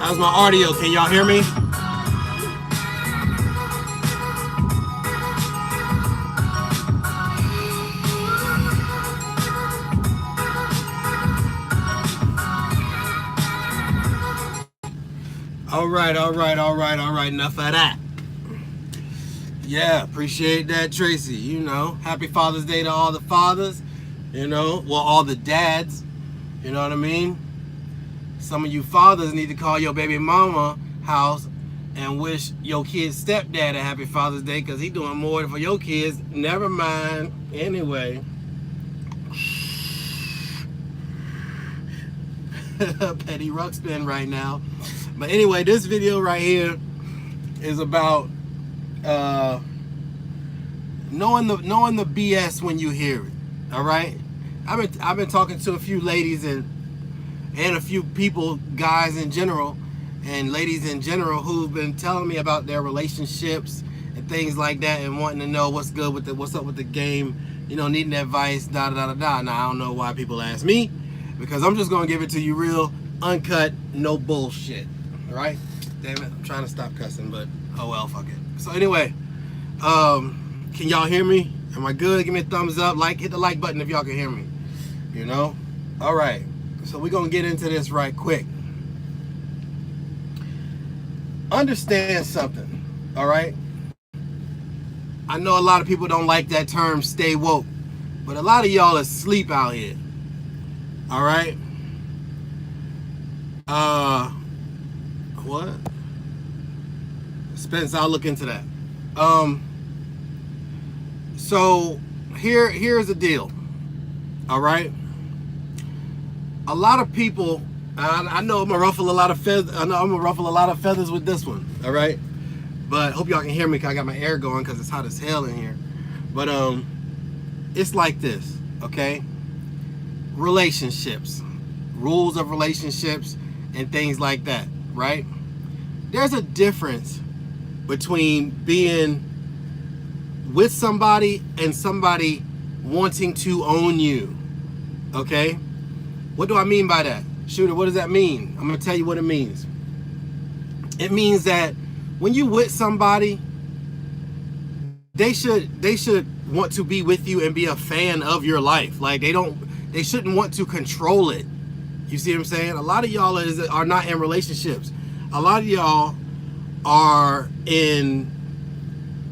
How's my audio? Can y'all hear me? All right. Enough of that. Yeah, appreciate that, Tracy. You know, happy Father's Day to all the fathers. You know, well, all the dads. You know what I mean? Some of you fathers need to call your baby mama house and wish your kid's stepdad a happy Father's Day, because he doing more for your kids. Never mind. Anyway. Petty Ruxpin right now. But anyway, this video right here is about knowing the BS when you hear it. All right, I've been talking to a few ladies and a few people, guys in general, and ladies in general, who've been telling me about their relationships and things like that, and wanting to know what's good with what's up with the game. You know, needing advice. Da da da da. Now I don't know why people ask me, because I'm just gonna give it to you real, uncut, no bullshit. All right? Damn it, I'm trying to stop cussing, but oh well, fuck it. So anyway, can y'all hear me? Am I good? Give me a thumbs up. Hit the like button if y'all can hear me. You know? All right. So we're gonna get into this right quick. Understand something. All right? I know a lot of people don't like that term, stay woke, but a lot of y'all are asleep out here. All right? What? Spence, I'll look into that. So here's the deal. All right? A lot of people, I know I'm gonna ruffle a lot of feathers. I know I'm gonna ruffle a lot of feathers with this one. All right? But hope y'all can hear me, because I got my air going, because it's hot as hell in here. But it's like this, okay? Relationships, rules of relationships, and things like that, right? There's a difference between being with somebody and somebody wanting to own you, okay? What do I mean by that? Shooter, what does that mean? I'm gonna tell you what it means. It means that when you with somebody, they should want to be with you and be a fan of your life. Like they shouldn't want to control it. You see what I'm saying? A lot of y'all are not in relationships. A lot of y'all are in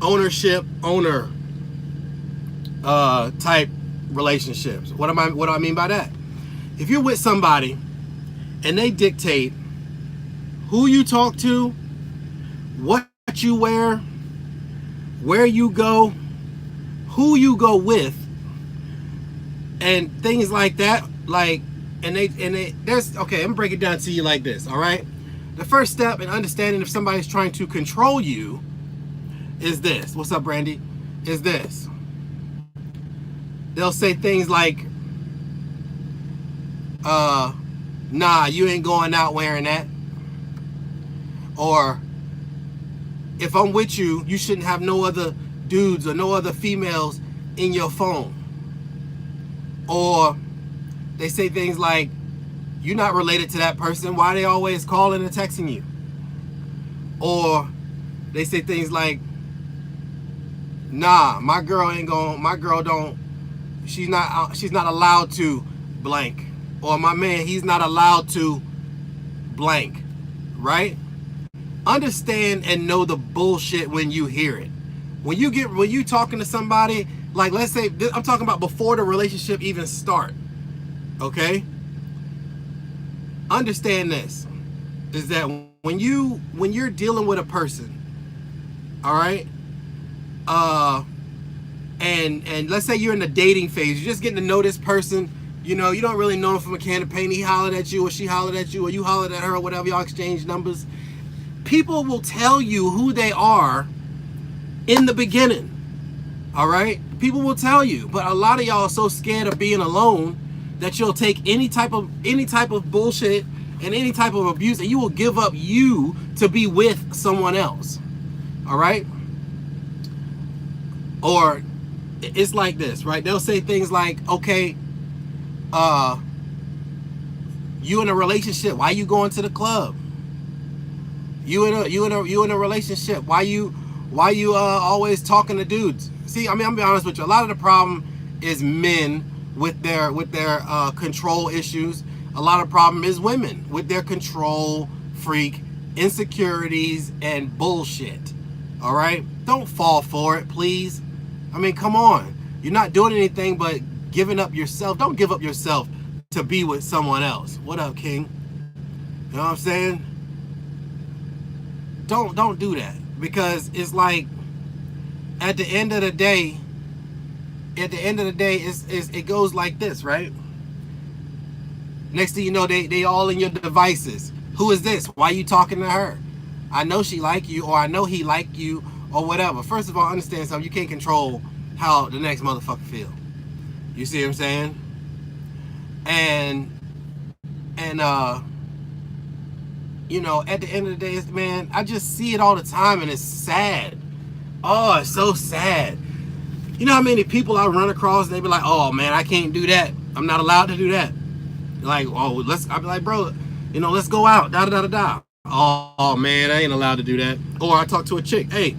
owner type relationships. What do I mean by that? If you're with somebody and they dictate who you talk to, what you wear, where you go, who you go with, and things like that, like, there's, okay, I'm gonna break it down to you like this, all right? The first step in understanding if somebody's trying to control you is this. What's up, Brandy? Is this. They'll say things like, nah, you ain't going out wearing that. Or, if I'm with you, you shouldn't have no other dudes or no other females in your phone. Or they say things like, you're not related to that person. Why are they always calling and texting you? Or they say things like, nah, my girl don't, she's not allowed to blank. Or my man, he's not allowed to blank, right? Understand and know the bullshit when you hear it. When you talking to somebody, like, let's say, I'm talking about before the relationship even start, okay? Understand this, is that when you're dealing with a person, all right, and let's say you're in the dating phase, you're just getting to know this person, you know, you don't really know him from a can of paint, he hollered at you, or she hollered at you, or you hollered at her, or whatever, y'all exchange numbers. People will tell you who they are in the beginning, all right? People will tell you, but a lot of y'all are so scared of being alone that you'll take any type of bullshit and any type of abuse, and you will give up you to be with someone else, all right? Or it's like this, right? They'll say things like, okay, you in a relationship, why you going to the club? You in a relationship. Why you always talking to dudes? See, I mean, I'm gonna be honest with you. A lot of the problem is men with their control issues. A lot of problem is women with their control freak insecurities and bullshit. All right, don't fall for it, please. I mean, come on. You're not doing anything but giving up yourself. Don't give up yourself to be with someone else. What up, King? You know what I'm saying? Don't do that, because it's like at the end of the day, it goes like this, right? Next thing you know, they all in your devices. Who is this? Why are you talking to her? I know she like you, or I know he like you, or whatever. First of all, understand something. You can't control how the next motherfucker feel. You see what I'm saying? And you know, at the end of the day, man, I just see it all the time, and it's sad. Oh, it's so sad. You know how many people I run across, and they be like, oh man, I can't do that. I'm not allowed to do that. Like, oh, I'll be like, bro, you know, let's go out, da da da da. Oh man, I ain't allowed to do that. Or I talk to a chick, hey,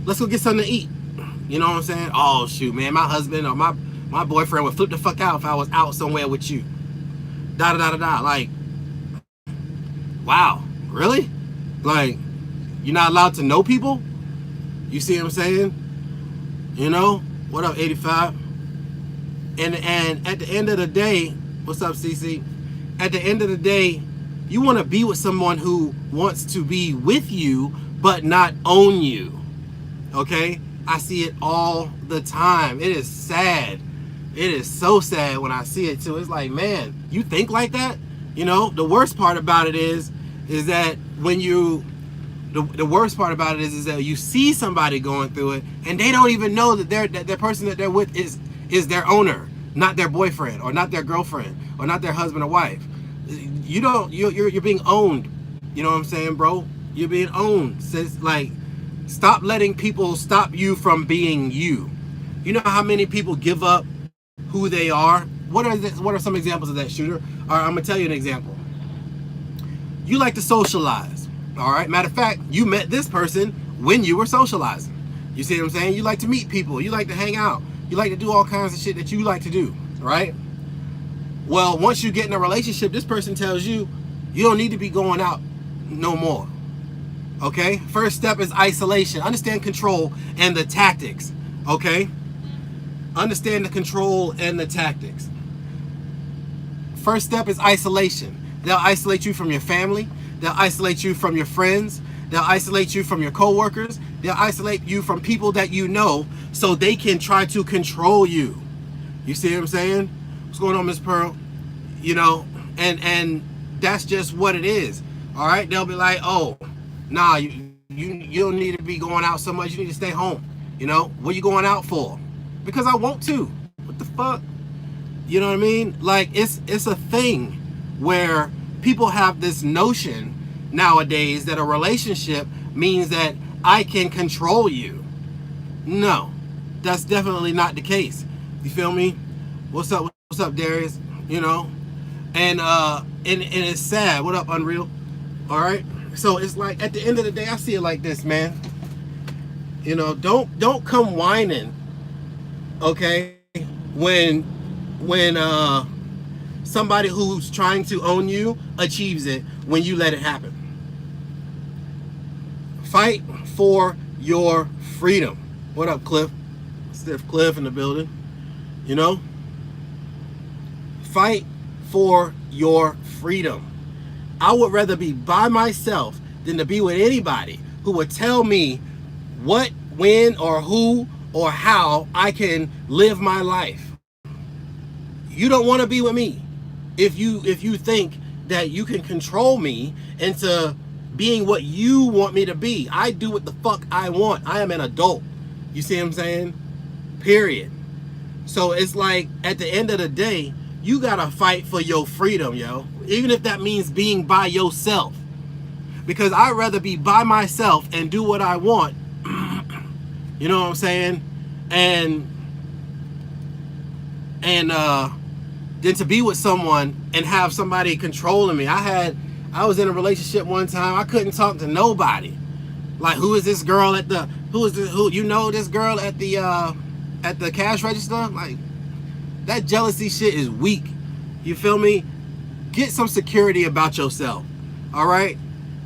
let's go get something to eat. You know what I'm saying? Oh shoot, man, my husband or my boyfriend would flip the fuck out if I was out somewhere with you. Da da da da da. Like, wow, really? Like, you're not allowed to know people? You see what I'm saying? You know? What up, 85? And at the end of the day, what's up, CC? At the end of the day, you want to be with someone who wants to be with you, but not own you. Okay? I see it all the time. It is sad. It is so sad when I see it too. It's like, man, you think like that? You know, the worst part about it is that when you, the worst part about it is that you see somebody going through it and they don't even know that the person that they're with is their owner, not their boyfriend or not their girlfriend or not their husband or wife. You're being owned. You know what I'm saying, bro? You're being owned. Says, like, stop letting people stop you from being you. You know how many people give up who they are? What are some examples of that, Shooter? All right, I'm gonna tell you an example. You like to socialize. All right. Matter of fact, you met this person when you were socializing. You see what I'm saying? You like to meet people. You like to hang out. You like to do all kinds of shit that you like to do, right? Well, once you get in a relationship, this person tells you you don't need to be going out no more. Okay? First step is isolation. Understand control and the tactics. Okay? Understand the control and the tactics. First step is isolation. They'll isolate you from your family. They'll isolate you from your friends. They'll isolate you from your coworkers. They'll isolate you from people that you know so they can try to control you. You see what I'm saying? What's going on, Miss Pearl? You know, and that's just what it is. All right? They'll be like, oh, nah, you don't need to be going out so much. You need to stay home. You know, what are you going out for? Because I want to. What the fuck? You know what I mean? Like, it's a thing where people have this notion nowadays that a relationship means that I can control you. No, that's definitely not the case. You feel me? What's up, Darius? You know, and it's sad. What up, Unreal? All right. So it's like, at the end of the day, I see it like this, man. You know, don't come whining. Okay, when somebody who's trying to own you achieves it when you let it happen. Fight for your freedom. What up, Cliff? Stiff Cliff in the building. You know? Fight for your freedom. I would rather be by myself than to be with anybody who would tell me what, when, or who, or how I can live my life. You don't want to be with me if you think that you can control me into being what you want me to be. I do what the fuck I want. I am an adult. You see what I'm saying? Period. So it's like, at the end of the day, you gotta fight for your freedom, yo. Even if that means being by yourself. Because I'd rather be by myself and do what I want. You know what I'm saying? And than to be with someone and have somebody controlling me. I I was in a relationship one time. I couldn't talk to nobody. Like, who is this girl at the, who you know this girl at the cash register? Like, that jealousy shit is weak. You feel me? Get some security about yourself. All right?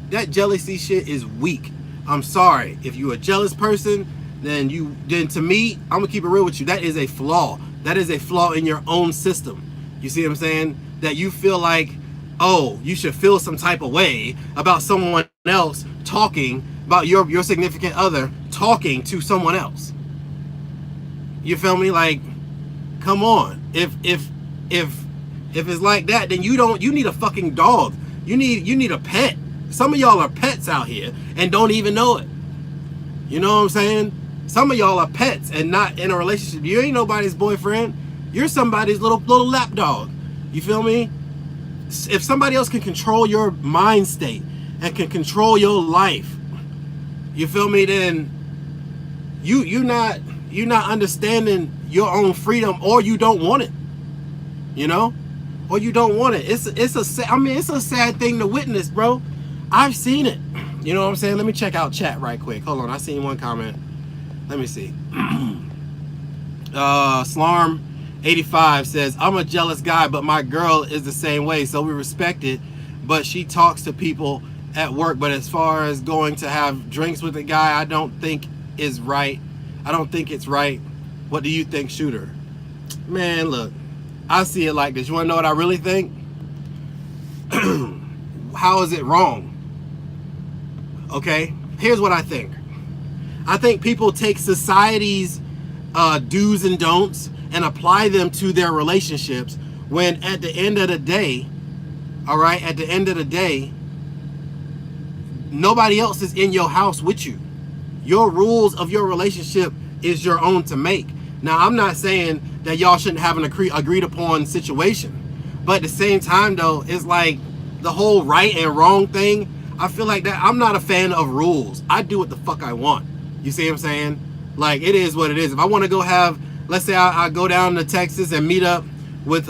That jealousy shit is weak. I'm sorry. If you're a jealous person, then to me, I'm gonna keep it real with you. That is a flaw. That is a flaw in your own system. You see what I'm saying? That you feel like, oh, you should feel some type of way about someone else talking about your significant other talking to someone else. You feel me? Like, come on. If it's like that, then you need a fucking dog. You need a pet. Some of y'all are pets out here and don't even know it. You know what I'm saying? Some of y'all are pets and not in a relationship. You ain't nobody's boyfriend. You're somebody's little lap dog. You feel me? If somebody else can control your mind state and can control your life, you feel me, then you're not understanding your own freedom, or you don't want it. You know? Or you don't want it. It's a sad thing to witness, bro. I've seen it. You know what I'm saying? Let me check out chat right quick. Hold on, I seen one comment. Let me see. Slarm85 says, I'm a jealous guy, but my girl is the same way, so we respect it. But she talks to people at work. But as far as going to have drinks with a guy, I don't think is right. I don't think it's right. What do you think, Shooter? Man, look, I see it like this. You want to know what I really think? How is it wrong? Okay, here's what I think. I think people take society's do's and don'ts and apply them to their relationships, when at the end of the day, all right, at the end of the day, nobody else is in your house with you. Your rules of your relationship is your own to make. Now, I'm not saying that y'all shouldn't have an agreed upon situation, but at the same time, though, it's like the whole right and wrong thing. I feel like that I'm not a fan of rules. I do what the fuck I want. You see what I'm saying? Like, it is what it is. If I want to go have, let's say I go down to Texas and meet up with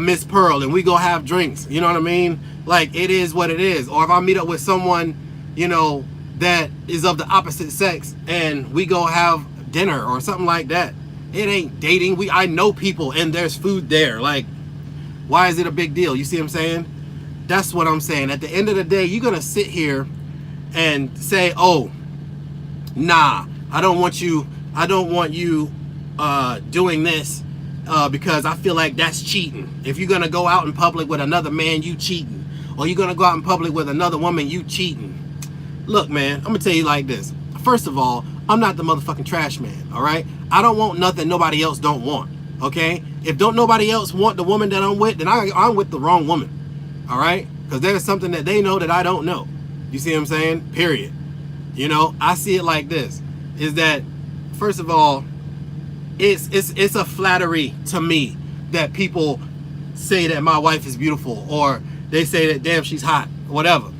Miss Pearl and we go have drinks, you know what I mean? Like, it is what it is. Or if I meet up with someone, you know, that is of the opposite sex and we go have dinner or something like that, it ain't dating. I know people and there's food there. Like, why is it a big deal? You see what I'm saying? That's what I'm saying. At the end of the day, you're gonna sit here and say, oh, nah, I don't want you doing this because I feel like that's cheating. If you're gonna go out in public with another man, you cheating. Or you're gonna go out in public with another woman, you cheating. Look, man, I'm gonna tell you like this. First of all, I'm not the motherfucking trash man, all right? I don't want nothing nobody else don't want, okay? If don't nobody else want the woman that I'm with, then I'm with the wrong woman, all right? Because there's something that they know that I don't know. You see what I'm saying? Period. You know, I see it like this, is that, first of all, it's a flattery to me that people say that my wife is beautiful, or they say that, damn, she's hot, whatever.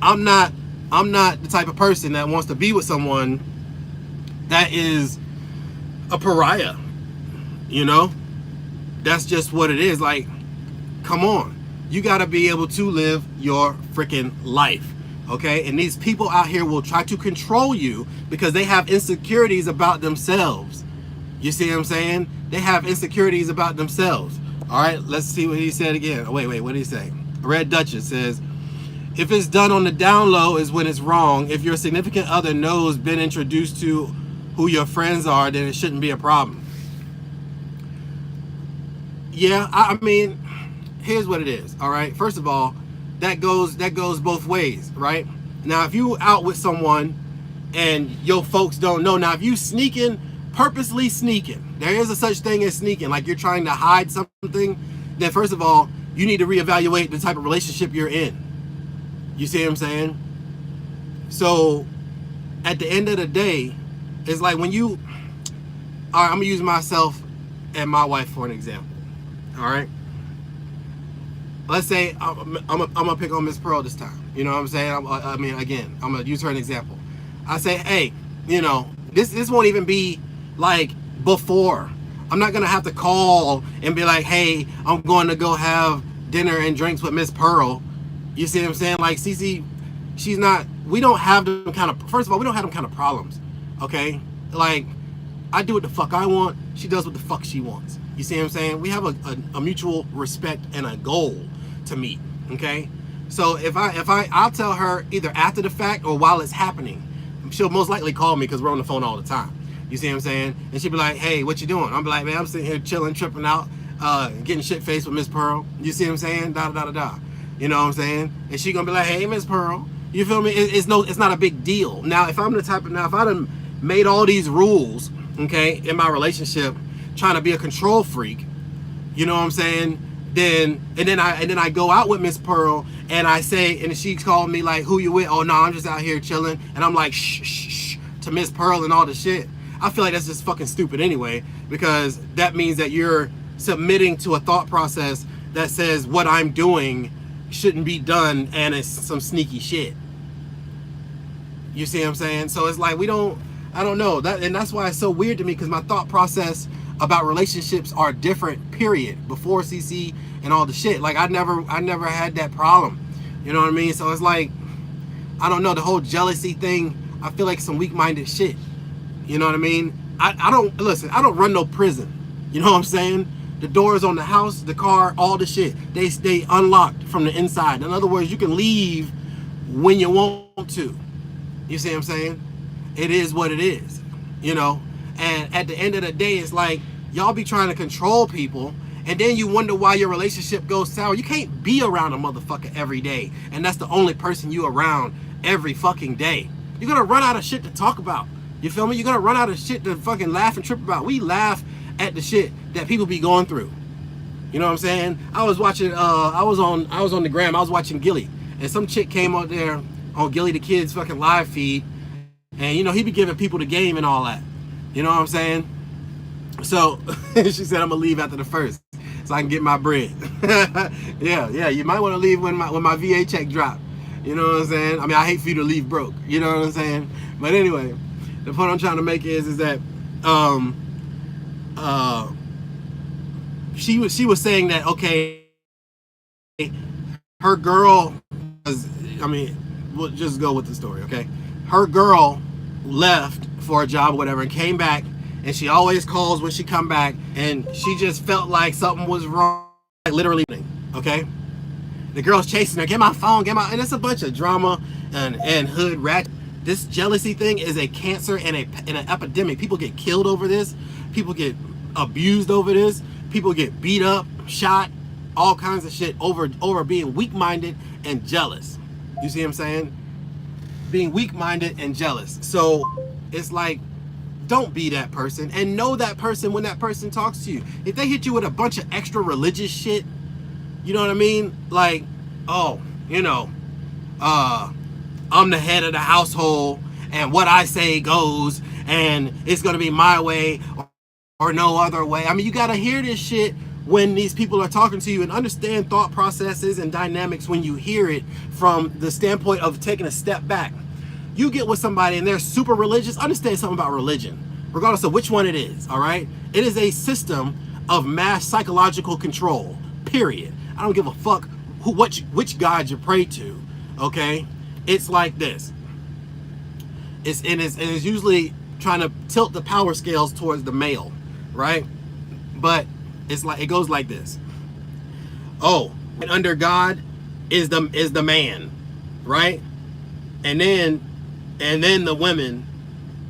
I'm not the type of person that wants to be with someone that is a pariah. You know, that's just what it is. Like, come on, you got to be able to live your freaking life. Okay, and these people out here will try to control you because they have insecurities about themselves. You see what I'm saying? They have insecurities about themselves. All right, let's see what he said again. Oh, wait, what did he say? Red Duchess says, if it's done on the down low is when it's wrong. If your significant other knows, been introduced to who your friends are, then it shouldn't be a problem. Yeah, I mean, here's what it is. All right, first of all, that goes both ways, right? Now, if you out with someone and your folks don't know, now if you purposely sneaking, there is a such thing as sneaking, like you're trying to hide something, then first of all, you need to reevaluate the type of relationship you're in. You see what I'm saying? So at the end of the day, it's like when you, all right, I'm gonna use myself and my wife for an example. All right, let's say I'm gonna pick on Miss Pearl this time. You know what I'm saying? I mean, again, I'm gonna use her as an example. I say, hey, you know, this won't even be like before. I'm not gonna have to call and be like, hey, I'm going to go have dinner and drinks with Miss Pearl. You see what I'm saying? Like Cece, she's not. We don't have them kind of. First of all, we don't have them kind of problems. Okay, like I do what the fuck I want. She does what the fuck she wants. You see what I'm saying? We have a mutual respect and a goal to meet. Okay, so I'll tell her either after the fact or while it's happening. She'll most likely call me because we're on the phone all the time. You see what I'm saying? And she'll be like, "Hey, what you doing?" I'll be like, "Man, I'm sitting here chilling, tripping out, getting shit faced with Miss Pearl." You see what I'm saying? Da da da da. You know what I'm saying? And she gonna be like, "Hey, Miss Pearl." You feel me? It's not a big deal. Now, if I'm the type of if I done made all these rules, okay, in my relationship, trying to be a control freak, you know what I'm saying? Then I go out with Miss Pearl and I say, and she called me like, "Who you with?" "Oh no, I'm just out here chilling." And I'm like, "Shh, shh, shh," to Miss Pearl and all the shit. I feel like that's just fucking stupid anyway, because that means that you're submitting to a thought process that says what I'm doing shouldn't be done and it's some sneaky shit. You see what I'm saying? So it's like I don't know that, and that's why it's so weird to me, because my thought process about relationships are different. Period. Before CC and all the shit, like I never had that problem. You know what I mean? So it's like, I don't know, the whole jealousy thing. I feel like some weak-minded shit. You know what I mean? I don't listen. I don't run no prison. You know what I'm saying? The doors on the house, the car, all the shit, they stay unlocked from the inside. In other words, you can leave when you want to. You see what I'm saying? It is what it is, you know? And at the end of the day, it's like, y'all be trying to control people, and then you wonder why your relationship goes sour. You can't be around a motherfucker every day, and that's the only person you around every fucking day. You're gonna run out of shit to talk about. You feel me? You're gonna run out of shit to fucking laugh and trip about. We laugh at the shit that people be going through. You know what I'm saying? I was watching, I was on the gram, I was watching Gilly, and some chick came out there on Gilly the Kid's fucking live feed, and you know, he be giving people the game and all that. You know what I'm saying? So she said, "I'm gonna leave after the first so I can get my bread." yeah, you might want to leave when my VA check drop. You know what I'm saying? I mean, I hate for you to leave broke. You know what I'm saying? But anyway, the point I'm trying to make is that she was saying that, okay, her girl was, I mean, we'll just go with the story, okay? Her girl left for a job or whatever and came back, and she always calls when she come back, and she just felt like something was wrong, like literally, okay? The girl's chasing her, "Get my phone, get my," and it's a bunch of drama and hood rat. This jealousy thing is a cancer and an epidemic. People get killed over this. People get abused over this. People get beat up, shot, all kinds of shit over being weak-minded and jealous. You see what I'm saying? Being weak-minded and jealous. So it's like, don't be that person, and know that person when that person talks to you. If they hit you with a bunch of extra religious shit, you know what I mean? Like, oh, you know, I'm the head of the household, and what I say goes, and it's gonna be my way or no other way. I mean, you gotta hear this shit when these people are talking to you, and understand thought processes and dynamics when you hear it from the standpoint of taking a step back. You get with somebody and they're super religious, understand something about religion, regardless of which one it is, all right? It is a system of mass psychological control, period. I don't give a fuck which God you pray to, okay? It's like this. It's usually trying to tilt the power scales towards the male, right? But it's like, it goes like this. Oh, and under God is the man, right? And then the women,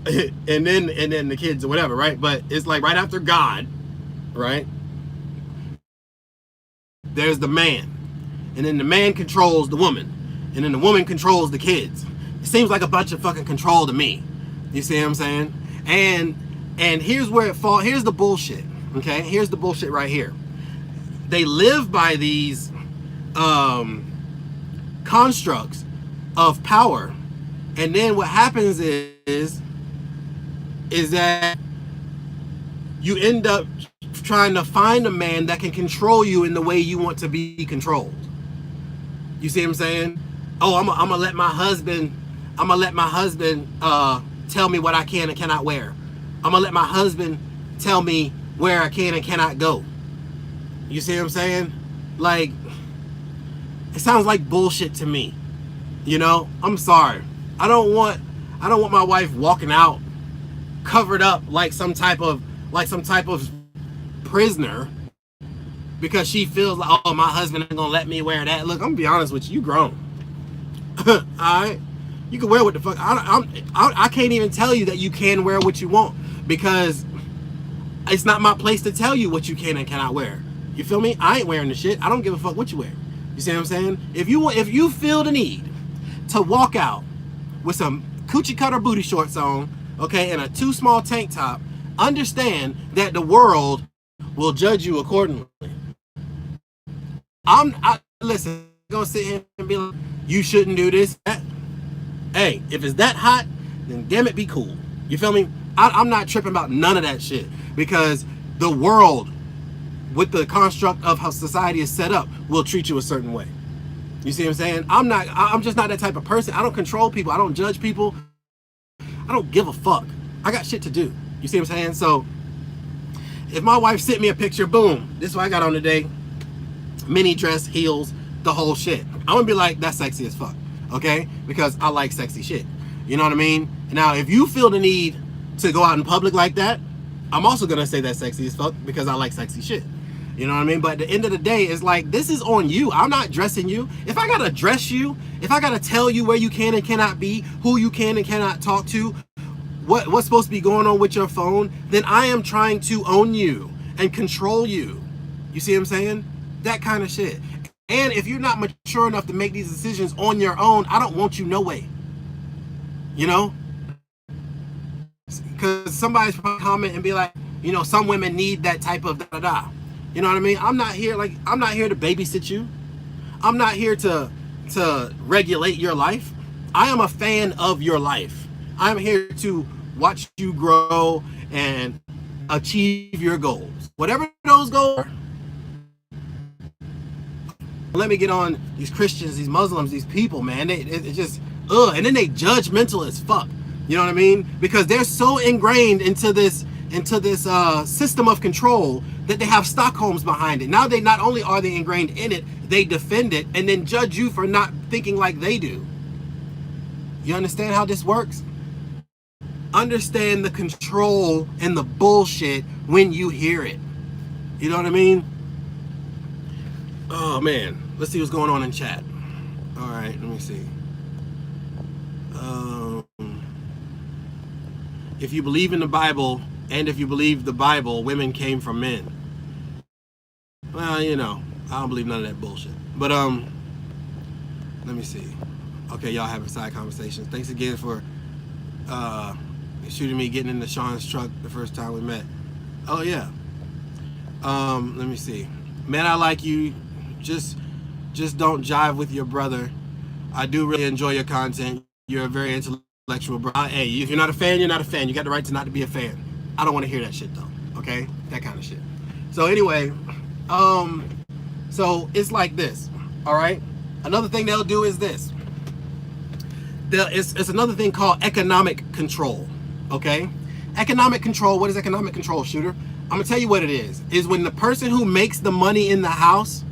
and then the kids or whatever, right? But it's like right after God, right? There's the man, and then the man controls the woman, and then the woman controls the kids. It seems like a bunch of fucking control to me. You see what I'm saying? And here's where it falls. Here's the bullshit. Okay, here's the bullshit right here. They live by these constructs of power, and then what happens is that you end up trying to find a man that can control you in the way you want to be controlled. You see what I'm saying? Oh, I'm gonna let my husband tell me what I can and cannot wear. I'm gonna let my husband tell me where I can and cannot go. You see what I'm saying? Like, It sounds like bullshit to me. You know, I'm sorry. I don't want my wife walking out covered up like some type of prisoner because she feels like, oh, my husband ain't gonna let me wear that. Look, I'm gonna be honest with you, you grown. All right, you can wear what the fuck. I can't even tell you that you can wear what you want because it's not my place to tell you what you can and cannot wear. You feel me? I ain't wearing the shit. I don't give a fuck what you wear. You see what I'm saying? If you feel the need to walk out with some coochie cutter booty shorts on, okay, and a too small tank top, understand that the world will judge you accordingly. Listen, I'm gonna sit here and be like, you shouldn't do this. Hey, if it's that hot, then damn it, be cool. You feel me? I'm not tripping about none of that shit because the world, with the construct of how society is set up, will treat you a certain way. You see what I'm saying? I'm just not that type of person. I don't control people. I don't judge people. I don't give a fuck. I got shit to do. You see what I'm saying? So if my wife sent me a picture, boom, this is what I got on today. Mini dress, heels, the whole shit. I'm gonna be like, that's sexy as fuck. Okay? Because I like sexy shit. You know what I mean? Now, if you feel the need to go out in public like that, I'm also gonna say that's sexy as fuck because I like sexy shit. You know what I mean? But at the end of the day, it's like, this is on you. I'm not dressing you. If I gotta dress you, if I gotta tell you where you can and cannot be, who you can and cannot talk to, what's supposed to be going on with your phone, then I am trying to own you and control you. You see what I'm saying? That kind of shit. And if you're not mature enough to make these decisions on your own, I don't want you no way. You know? Because somebody's probably comment and be like, you know, some women need that type of da-da-da. You know what I mean? I'm not here to babysit you. I'm not here to regulate your life. I am a fan of your life. I'm here to watch you grow and achieve your goals. Whatever those goals are. Let me get on these Christians, these Muslims, these people, man. It just, and then they judgmental as fuck. You know what I mean? Because they're so ingrained into this system of control that they have Stockholms behind it. Now they not only are they ingrained in it, they defend it and then judge you for not thinking like they do. You understand how this works? Understand the control and the bullshit when you hear it. You know what I mean? Oh man, let's see what's going on in chat. All right, let me see. If you believe in the Bible, and if you believe the Bible, women came from men. Well, you know, I don't believe none of that bullshit. But let me see. Okay, y'all having side conversations. Thanks again for shooting me getting into Sean's truck the first time we met. Oh yeah. Let me see. Man, I like you. Just don't jive with your brother. I do really enjoy your content. You're a very intellectual brother. Hey, if you're not a fan, you're not a fan. You got the right to not to be a fan. I don't want to hear that shit though. Okay? That kind of shit. So anyway, so it's like this. All right? Another thing they'll do is this. It's another thing called economic control. Okay? Economic control. What is economic control, shooter? I'm gonna tell you what it is. Is when the person who makes the money in the house,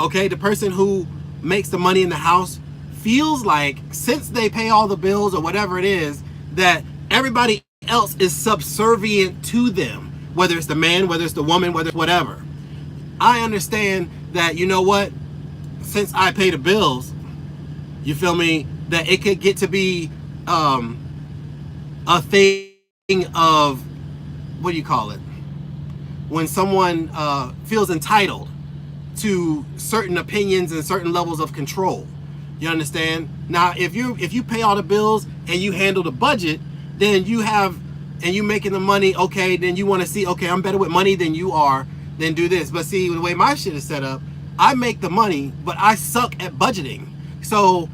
okay, the person who makes the money in the house feels like, since they pay all the bills or whatever it is, that everybody else is subservient to them, whether it's the man, whether it's the woman, whether it's whatever. I understand that, you know what, since I pay the bills, you feel me, that it could get to be a thing of, what do you call it, when someone feels entitled to certain opinions and certain levels of control. You understand? Now, if you pay all the bills and you handle the budget, then you making the money, okay, then you want to see, okay, I'm better with money than you are, then do this. But see, the way my shit is set up, I make the money, but I suck at budgeting. So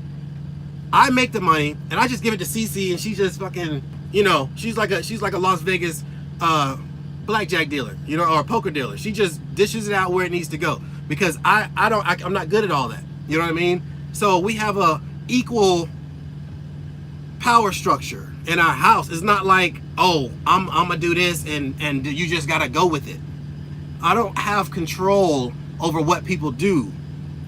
I make the money and I just give it to Cece, and she just fucking, you know, she's like a Las Vegas blackjack dealer, you know, or a poker dealer. She just dishes it out where it needs to go, because I'm not good at all that. You know what I mean? So we have a equal power structure in our house. It's not like, oh, I'm gonna do this and you just gotta go with it. I don't have control over what people do.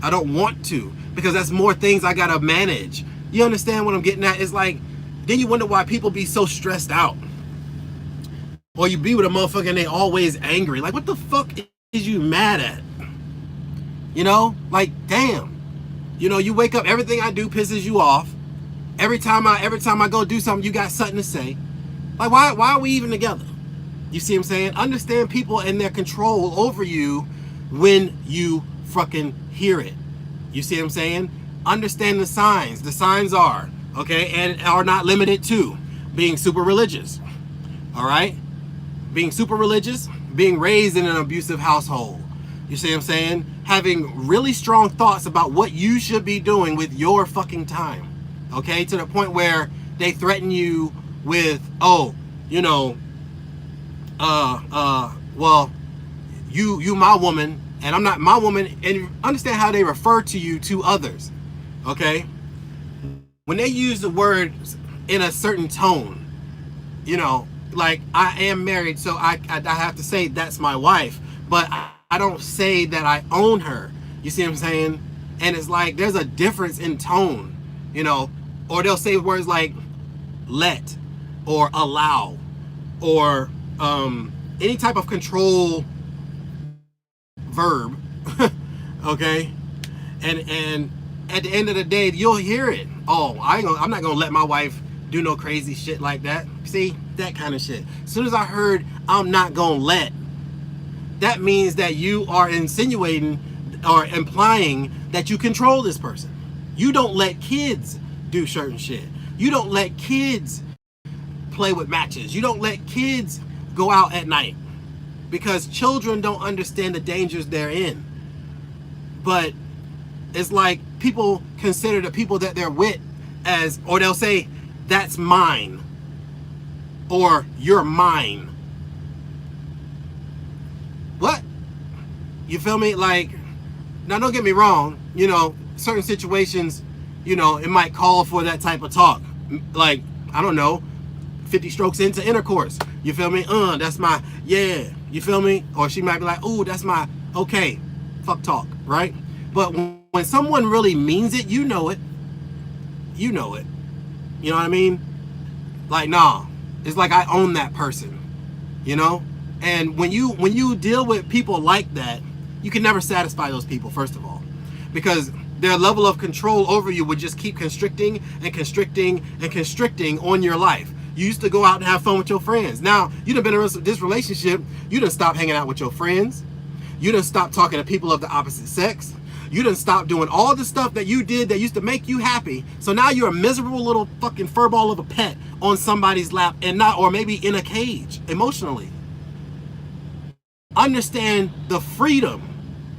I don't want to, because that's more things I gotta manage. You understand what I'm getting at? It's like, then you wonder why people be so stressed out. Or you be with a motherfucker and they always angry. Like, what the fuck is you mad at? You know? Like, damn. You know, you wake up, everything I do pisses you off. Every time I go do something, you got something to say. Like, why are we even together? You see what I'm saying? Understand people and their control over you when you fucking hear it. You see what I'm saying? Understand the signs. The signs are, okay, and are not limited to being super religious. All right? Being super religious, being raised in an abusive household. You see what I'm saying? Having really strong thoughts about what you should be doing with your fucking time. Okay? To the point where they threaten you with, oh, you know, well, you my woman, and I'm not my woman, and understand how they refer to you to others. Okay? When they use the words in a certain tone, you know, like, I am married, so I have to say that's my wife, but I don't say that I own her. You see what I'm saying? And it's like, there's a difference in tone, you know, or they'll say words like let or allow or any type of control verb. Okay? And at the end of the day, you'll hear it. Oh, I'm not gonna let my wife do no crazy shit like that. See, that kind of shit. As soon as I heard I'm not gonna let, that means that you are insinuating or implying that you control this person. You don't let kids do certain shit. You don't let kids play with matches. You don't let kids go out at night, because children don't understand the dangers they're in. But it's like people consider the people that they're with as, or they'll say, that's mine, or you're mine. What? You feel me? Like, now don't get me wrong, you know, certain situations, you know, it might call for that type of talk. Like, I don't know, 50 strokes into intercourse. You feel me? That's my, yeah. You feel me? Or she might be like, ooh, that's my, okay, fuck talk, right? But when someone really means it, you know it. You know it. You know what I mean? Like, nah, it's like I own that person, you know? And when you deal with people like that, you can never satisfy those people, first of all, because their level of control over you would just keep constricting and constricting and constricting on your life. You used to go out and have fun with your friends. Now, you done been in this relationship, you done stopped hanging out with your friends. You done stopped talking to people of the opposite sex. You done stopped doing all the stuff that you did that used to make you happy. So now you're a miserable little fucking furball of a pet on somebody's lap, and not, or maybe in a cage emotionally. Understand the freedom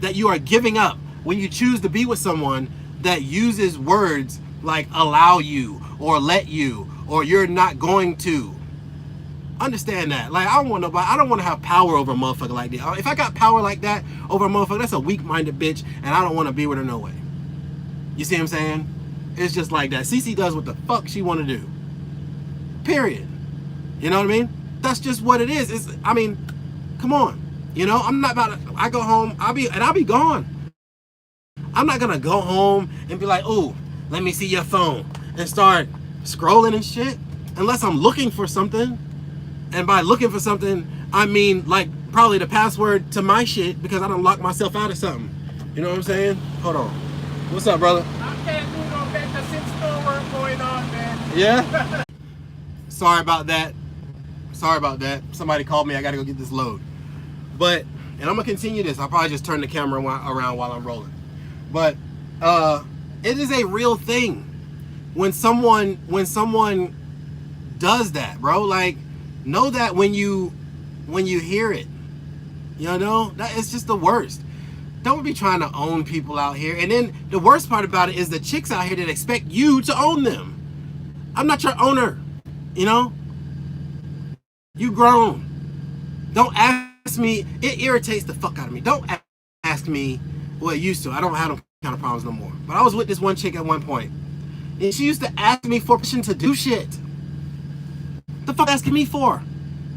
that you are giving up when you choose to be with someone that uses words like allow you or let you or you're not going to. Understand that. Like, I don't want to have power over a motherfucker like that. If I got power like that over a motherfucker, that's a weak-minded bitch, and I don't want to be with her no way. You see what I'm saying? It's just like that. Cece does what the fuck she want to do. Period. You know what I mean? That's just what it is. I mean, come on. You know, I'm not about to, I go home, I'll be gone. I'm not gonna go home and be like, ooh, let me see your phone, and start scrolling and shit, unless I'm looking for something. And by looking for something, I mean like probably the password to my shit, because I done locked myself out of something. You know what I'm saying? Hold on. What's up, brother? I can't do no better since no work going on, man. Yeah? Sorry about that. Somebody called me. I gotta go get this load. But, and I'm gonna continue this. I'll probably just turn the camera around while I'm rolling. But it is a real thing when someone does that, bro. Like, know that when you hear it, you know, that it's just the worst. Don't be trying to own people out here. And then the worst part about it is the chicks out here that expect you to own them. I'm not your owner, you know. You grown. Don't ask me. It irritates the fuck out of me. Don't ask me. Well, it used to. I don't have them kind of problems no more. But I was with this one chick at one point, and she used to ask me for permission to do shit. The fuck asking me for?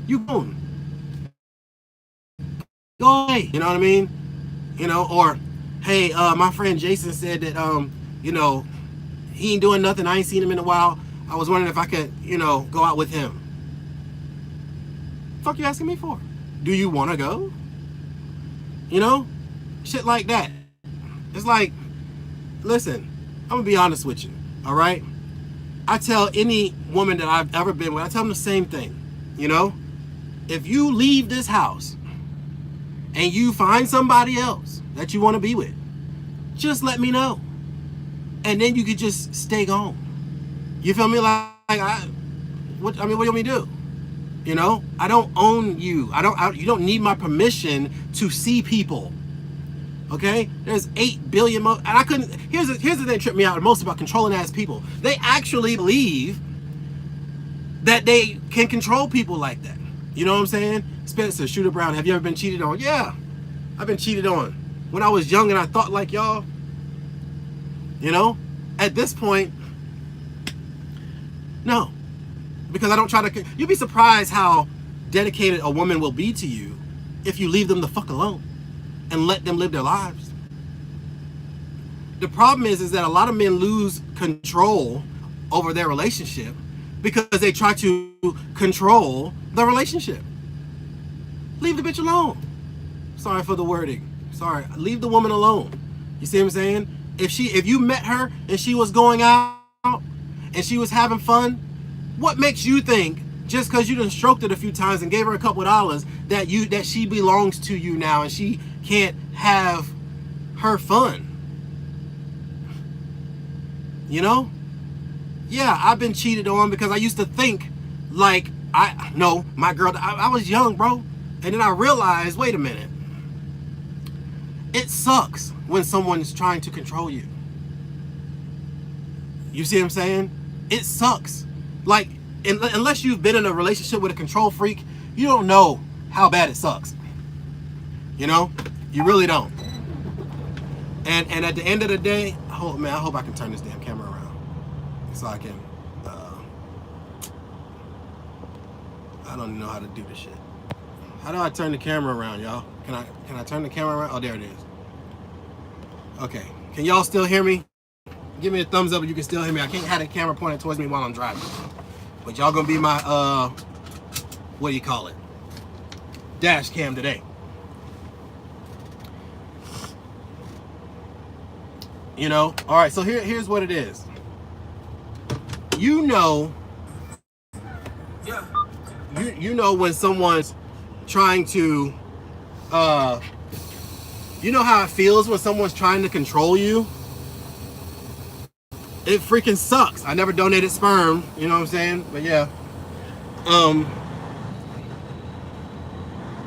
You grown. Go away. You know what I mean? You know, or hey, my friend Jason said that you know, he ain't doing nothing. I ain't seen him in a while. I was wondering if I could, you know, go out with him. Fuck you asking me for? Do you want to go? You know, shit like that. It's like, listen, I'm gonna be honest with you. All right. I tell any woman that I've ever been with, I tell them the same thing. You know, if you leave this house and you find somebody else that you want to be with, just let me know, and then you could just stay gone. You feel me? What do you want me to do? You know, I don't own you. You don't need my permission to see people. Okay? There's 8 billion and I couldn't. Here's the thing that tripped me out the most about controlling ass people. They actually believe that they can control people like that. You know what I'm saying? Spencer, Shooter Brown, have you ever been cheated on? Yeah, I've been cheated on when I was young and I thought like y'all. You know, at this point, no, because I don't try to. You'd be surprised how dedicated a woman will be to you if you leave them the fuck alone and let them live their lives. The problem is that a lot of men lose control over their relationship because they try to control the relationship. Leave the bitch alone. Sorry for the wording. Sorry. Leave the woman alone. You see what I'm saying? If you met her and she was going out and she was having fun, what makes you think just because you done stroked it a few times and gave her a couple of dollars that she belongs to you now and she can't have her fun? You know? Yeah, I've been cheated on because I used to think like my girl, I was young, bro. And then I realized, wait a minute. It sucks when someone's trying to control you. You see what I'm saying? It sucks. Like, unless you've been in a relationship with a control freak, you don't know how bad it sucks. You know? You really don't. And at the end of the day, oh man, I hope I can turn this damn camera around so I can. I don't know how to do this shit. How do I turn the camera around, y'all? Can I turn the camera around? Oh, there it is. Okay. Can y'all still hear me? Give me a thumbs up if you can still hear me. I can't have the camera pointed towards me while I'm driving. But y'all gonna be my what do you call it? Dash cam today. You know? Alright, so here's what it is. You know, you know when someone's trying to you know how it feels when someone's trying to control you? It freaking sucks. I never donated sperm, you know what I'm saying? But yeah.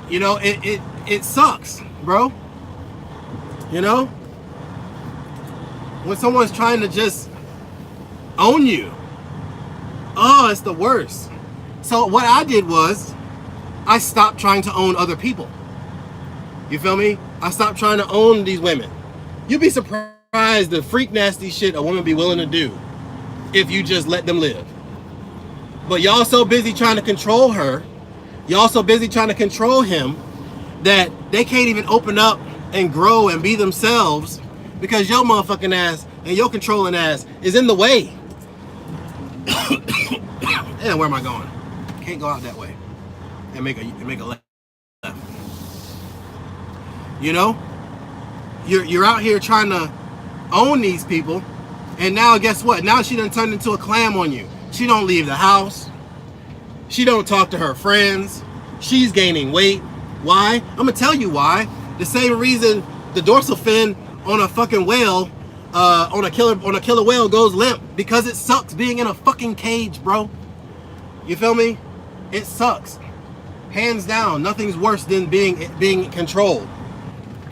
You know, it sucks, bro. You know? When someone's trying to just own you. Oh, it's the worst. So what I did was I stopped trying to own other people. You feel me? I stopped trying to own these women. You'd be surprised the freak nasty shit a woman be willing to do if you just let them live. But y'all so busy trying to control her, y'all so busy trying to control him that they can't even open up and grow and be themselves because your motherfucking ass and your controlling ass is in the way. And where am I going? Can't go out that way and make a left. You know, you're out here trying to own these people, and now guess what? Now she done turned into a clam on you. She don't leave the house. She don't talk to her friends. She's gaining weight. Why? I'm gonna tell you why. The same reason the dorsal fin on a fucking whale, on a killer whale goes limp, because it sucks being in a fucking cage, bro. You feel me? It sucks. Hands down, nothing's worse than being controlled.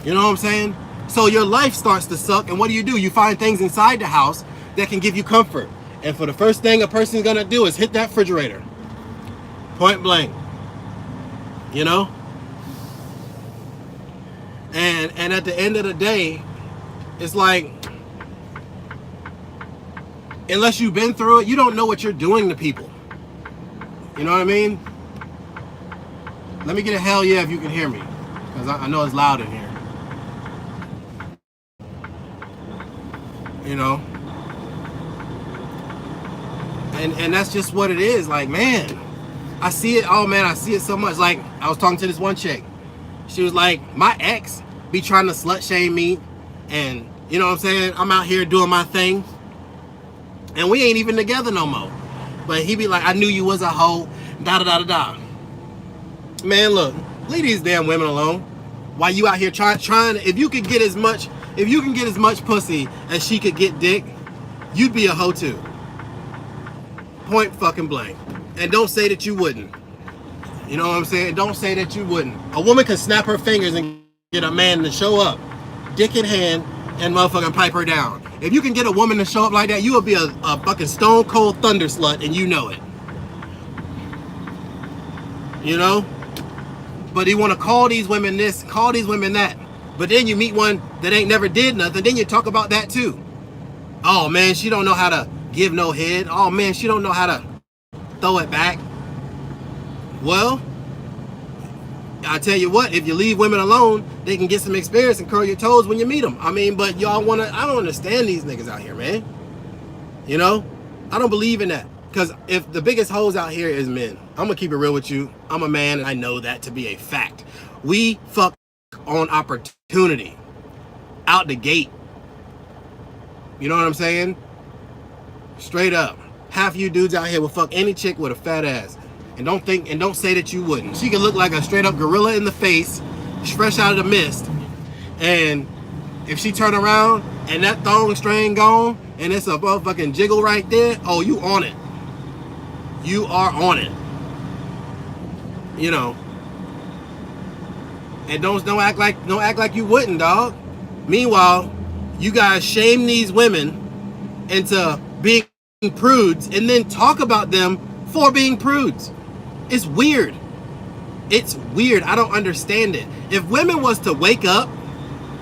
You know what I'm saying? So your life starts to suck, and what do? You find things inside the house that can give you comfort. And for the first thing a person's gonna do is hit that refrigerator. Point blank. You know? And at the end of the day, it's like, unless you've been through it, you don't know what you're doing to people. You know what I mean? Let me get a hell yeah if you can hear me, because I know it's loud in here. You know, and that's just what it is. Like, man, I see it. Oh man, I see it so much. Like, I was talking to this one chick. She was like, my ex be trying to slut shame me, and you know what I'm saying? I'm out here doing my thing, and we ain't even together no more. But he be like, I knew you was a hoe, da da da da da. Man, look, leave these damn women alone. While you out here trying to, if you can get as much pussy as she could get dick, you'd be a hoe too. Point fucking blank. And don't say that you wouldn't. You know what I'm saying? Don't say that you wouldn't. A woman can snap her fingers and get a man to show up, dick in hand, and motherfucking pipe her down. If you can get a woman to show up like that, you will be a fucking stone cold thunder slut, and you know it. You know? But you want to call these women this, call these women that. But then you meet one that ain't never did nothing, then you talk about that too. Oh man, she don't know how to give no head. Oh man, she don't know how to throw it back. Well, I tell you what, if you leave women alone, they can get some experience and curl your toes when you meet them. I mean, but y'all want to, I don't understand these niggas out here, man. You know, I don't believe in that. Because if the biggest hoes out here is men, I'm going to keep it real with you. I'm a man and I know that to be a fact. We fuck on opportunity out the gate. You know what I'm saying? Straight up. Half you dudes out here will fuck any chick with a fat ass. And don't say that you wouldn't. She can look like a straight up gorilla in the face, fresh out of the mist. And if she turn around and that thong string gone and it's a fucking jiggle right there, oh, you on it. You are on it. You know. And don't act like you wouldn't, dog. Meanwhile, you guys shame these women into being prudes and then talk about them for being prudes. It's weird. It's weird. I don't understand it. If women was to wake up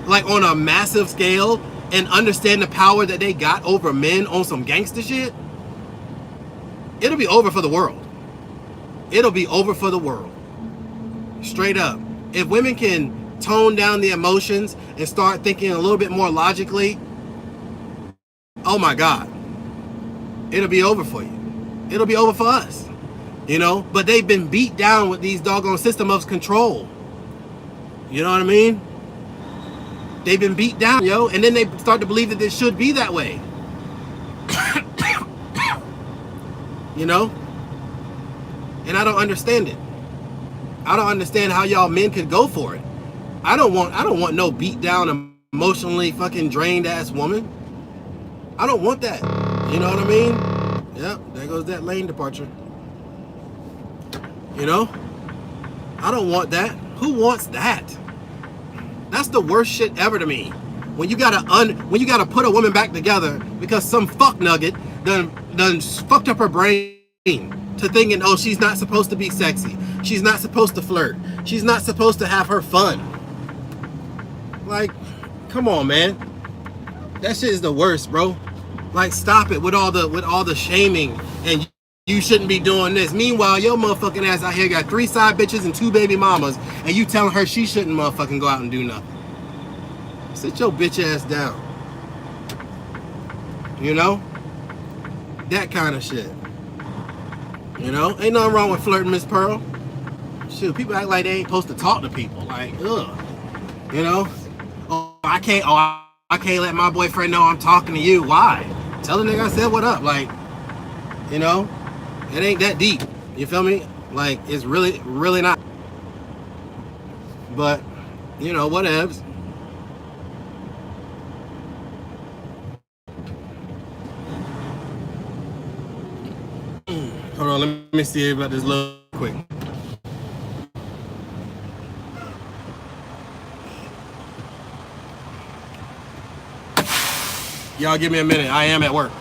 like on a massive scale and understand the power that they got over men on some gangster shit, it'll be over for the world. It'll be over for the world. Straight up. If women can tone down the emotions and start thinking a little bit more logically, oh my God, it'll be over for you. It'll be over for us. You know, but they've been beat down with these doggone system of control. You know what I mean? They've been beat down, yo, and then they start to believe that it should be that way. You know? And I don't understand it. I don't understand how y'all men could go for it. I don't want no beat down, emotionally fucking drained ass woman. I don't want that. You know what I mean? Yep, there goes that lane departure. You know, I don't want that. Who wants that? That's the worst shit ever to me. When you gotta put a woman back together because some fuck nugget done fucked up her brain to thinking, oh, she's not supposed to be sexy. She's not supposed to flirt. She's not supposed to have her fun. Like, come on, man. That shit is the worst, bro. Like, stop it with all the shaming and you shouldn't be doing this. Meanwhile, your motherfucking ass out here got 3 side bitches and 2 baby mamas, and you telling her she shouldn't motherfucking go out and do nothing. Sit your bitch ass down. You know? That kind of shit. You know? Ain't nothing wrong with flirting, Miss Pearl. Shoot, people act like they ain't supposed to talk to people. Like, ugh. You know? I can't let my boyfriend know I'm talking to you. Why? Tell the nigga I said what up. Like, you know? It ain't that deep. You feel me? Like, it's really, really not. But, you know, whatevs. Hold on, let me see about this little quick. Y'all give me a minute. I am at work.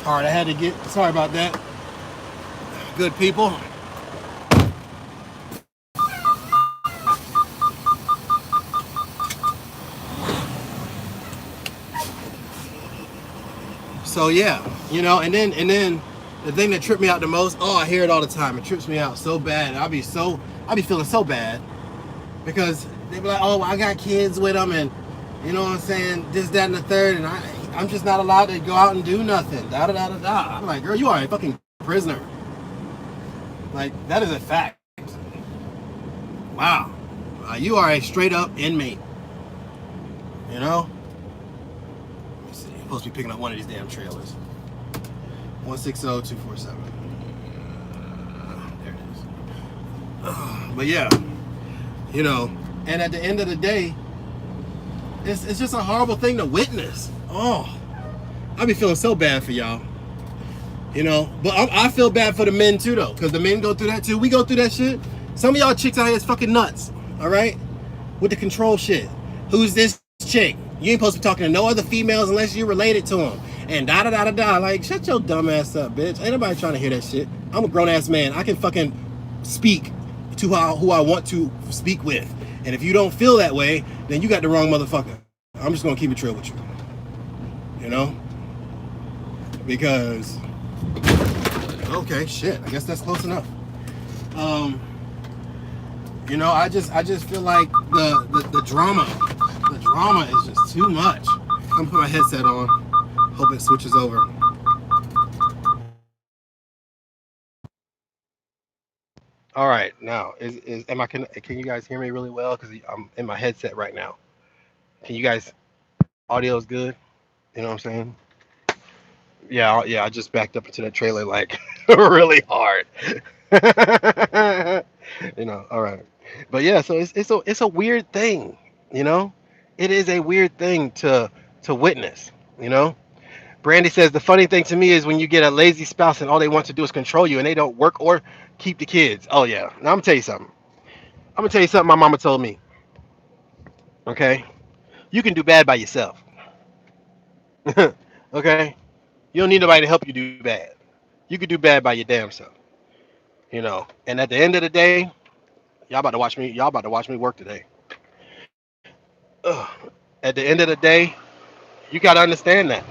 All right, I had to get. Sorry about that. Good people. So yeah, and then the thing that tripped me out the most. Oh, I hear it all the time. It trips me out so bad. I be feeling so bad because they be like, oh, I got kids with them, and you know what I'm saying, this, that, and the third, and I'm just not allowed to go out and do nothing. Da da da da da. I'm like, girl, you are a fucking prisoner. Like that is a fact. Wow, you are a straight up inmate. You know. Let me see. I'm supposed to be picking up one of these damn trailers. 160247. There it is. But yeah, and at the end of the day, it's just a horrible thing to witness. Oh, I be feeling so bad for y'all. But I feel bad for the men too, though, because the men go through that too. We go through that shit. Some of y'all chicks out here is fucking nuts. All right, with the control shit. Who's this chick? You ain't supposed to be talking to no other females unless you're related to them. And da da da da da. Like, shut your dumb ass up, bitch. Ain't nobody trying to hear that shit. I'm a grown ass man. I can fucking speak to who I want to speak with. And if you don't feel that way, then you got the wrong motherfucker. I'm just gonna keep it real with you. Because okay, shit. I guess that's close enough. I just feel like the drama is just too much. I'm gonna put my headset on. Hope it switches over. All right, now can you guys hear me really well? Because I'm in my headset right now. Can you guys? Audio is good. You know what I'm saying? Yeah, yeah. I just backed up into that trailer like really hard. All right. But yeah, so it's a weird thing. You know, it is a weird thing to witness. You know. Brandy says the funny thing to me is when you get a lazy spouse and all they want to do is control you and they don't work or keep the kids. Oh yeah. Now I'm gonna tell you something. I'm gonna tell you something my mama told me. Okay. You can do bad by yourself. Okay. You don't need nobody to help you do bad. You can do bad by your damn self. And at the end of the day, y'all about to watch me. Y'all about to watch me work today. Ugh. At the end of the day, you gotta understand that.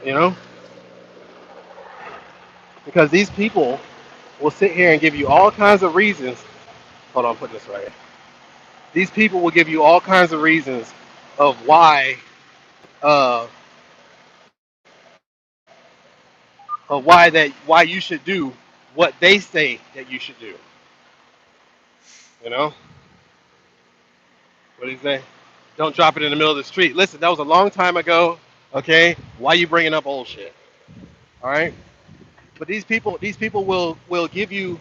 You know, because these people will sit here and give you all kinds of reasons. Hold on, I'm putting this right here. These people will give you all kinds of reasons of uh, why you should do what they say that you should do. You know, what do you say? Don't drop it in the middle of the street. Listen, that was a long time ago. Okay, why you bringing up old shit? All right, but these people will give you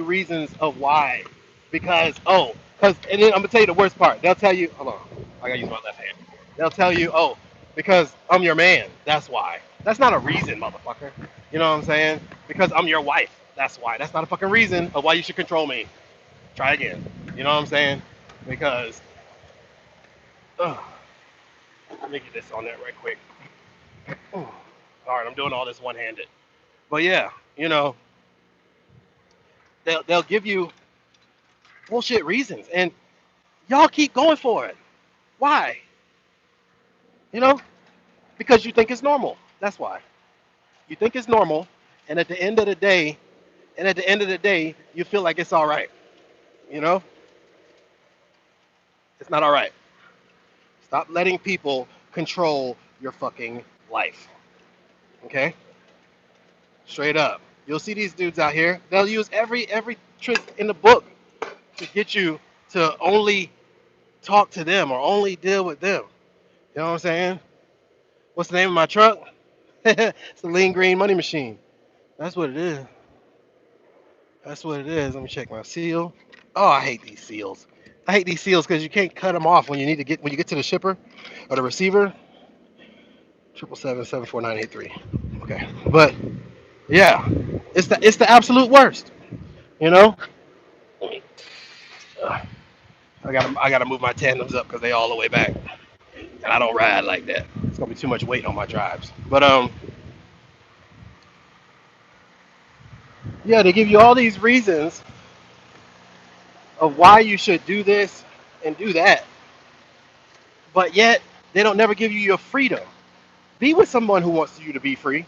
reasons of why, because and then I'm gonna tell you the worst part. They'll tell you, hold on, I gotta use my left hand. They'll tell you, oh, because I'm your man. That's why. That's not a reason, motherfucker. You know what I'm saying? Because I'm your wife. That's why. That's not a fucking reason of why you should control me. Try again. You know what I'm saying? Because, ugh, let me get this on there right quick. All right, I'm doing all this one-handed. But yeah, they'll give you bullshit reasons, and y'all keep going for it. Why? You know, because you think it's normal. That's why. You think it's normal, and at the end of the day, you feel like it's all right. You know, it's not all right. Stop letting people control your fucking life. Okay, straight up. You'll see these dudes out here. They'll use every trick in the book to get you to only talk to them or only deal with them. You know what I'm saying? What's the name of my truck? It's the Lean Green Money Machine. That's what it is. That's what it is. Let me check my seal. Oh, I hate these seals. I hate these seals because you can't cut them off when you get to the shipper or the receiver. 777-74983. Okay, but yeah, it's the absolute worst. You know, I gotta move my tandems up because they all the way back, and I don't ride like that. It's gonna be too much weight on my drives. But Yeah, they give you all these reasons of why you should do this and do that, but yet they don't never give you your freedom. Be with someone who wants you to be free.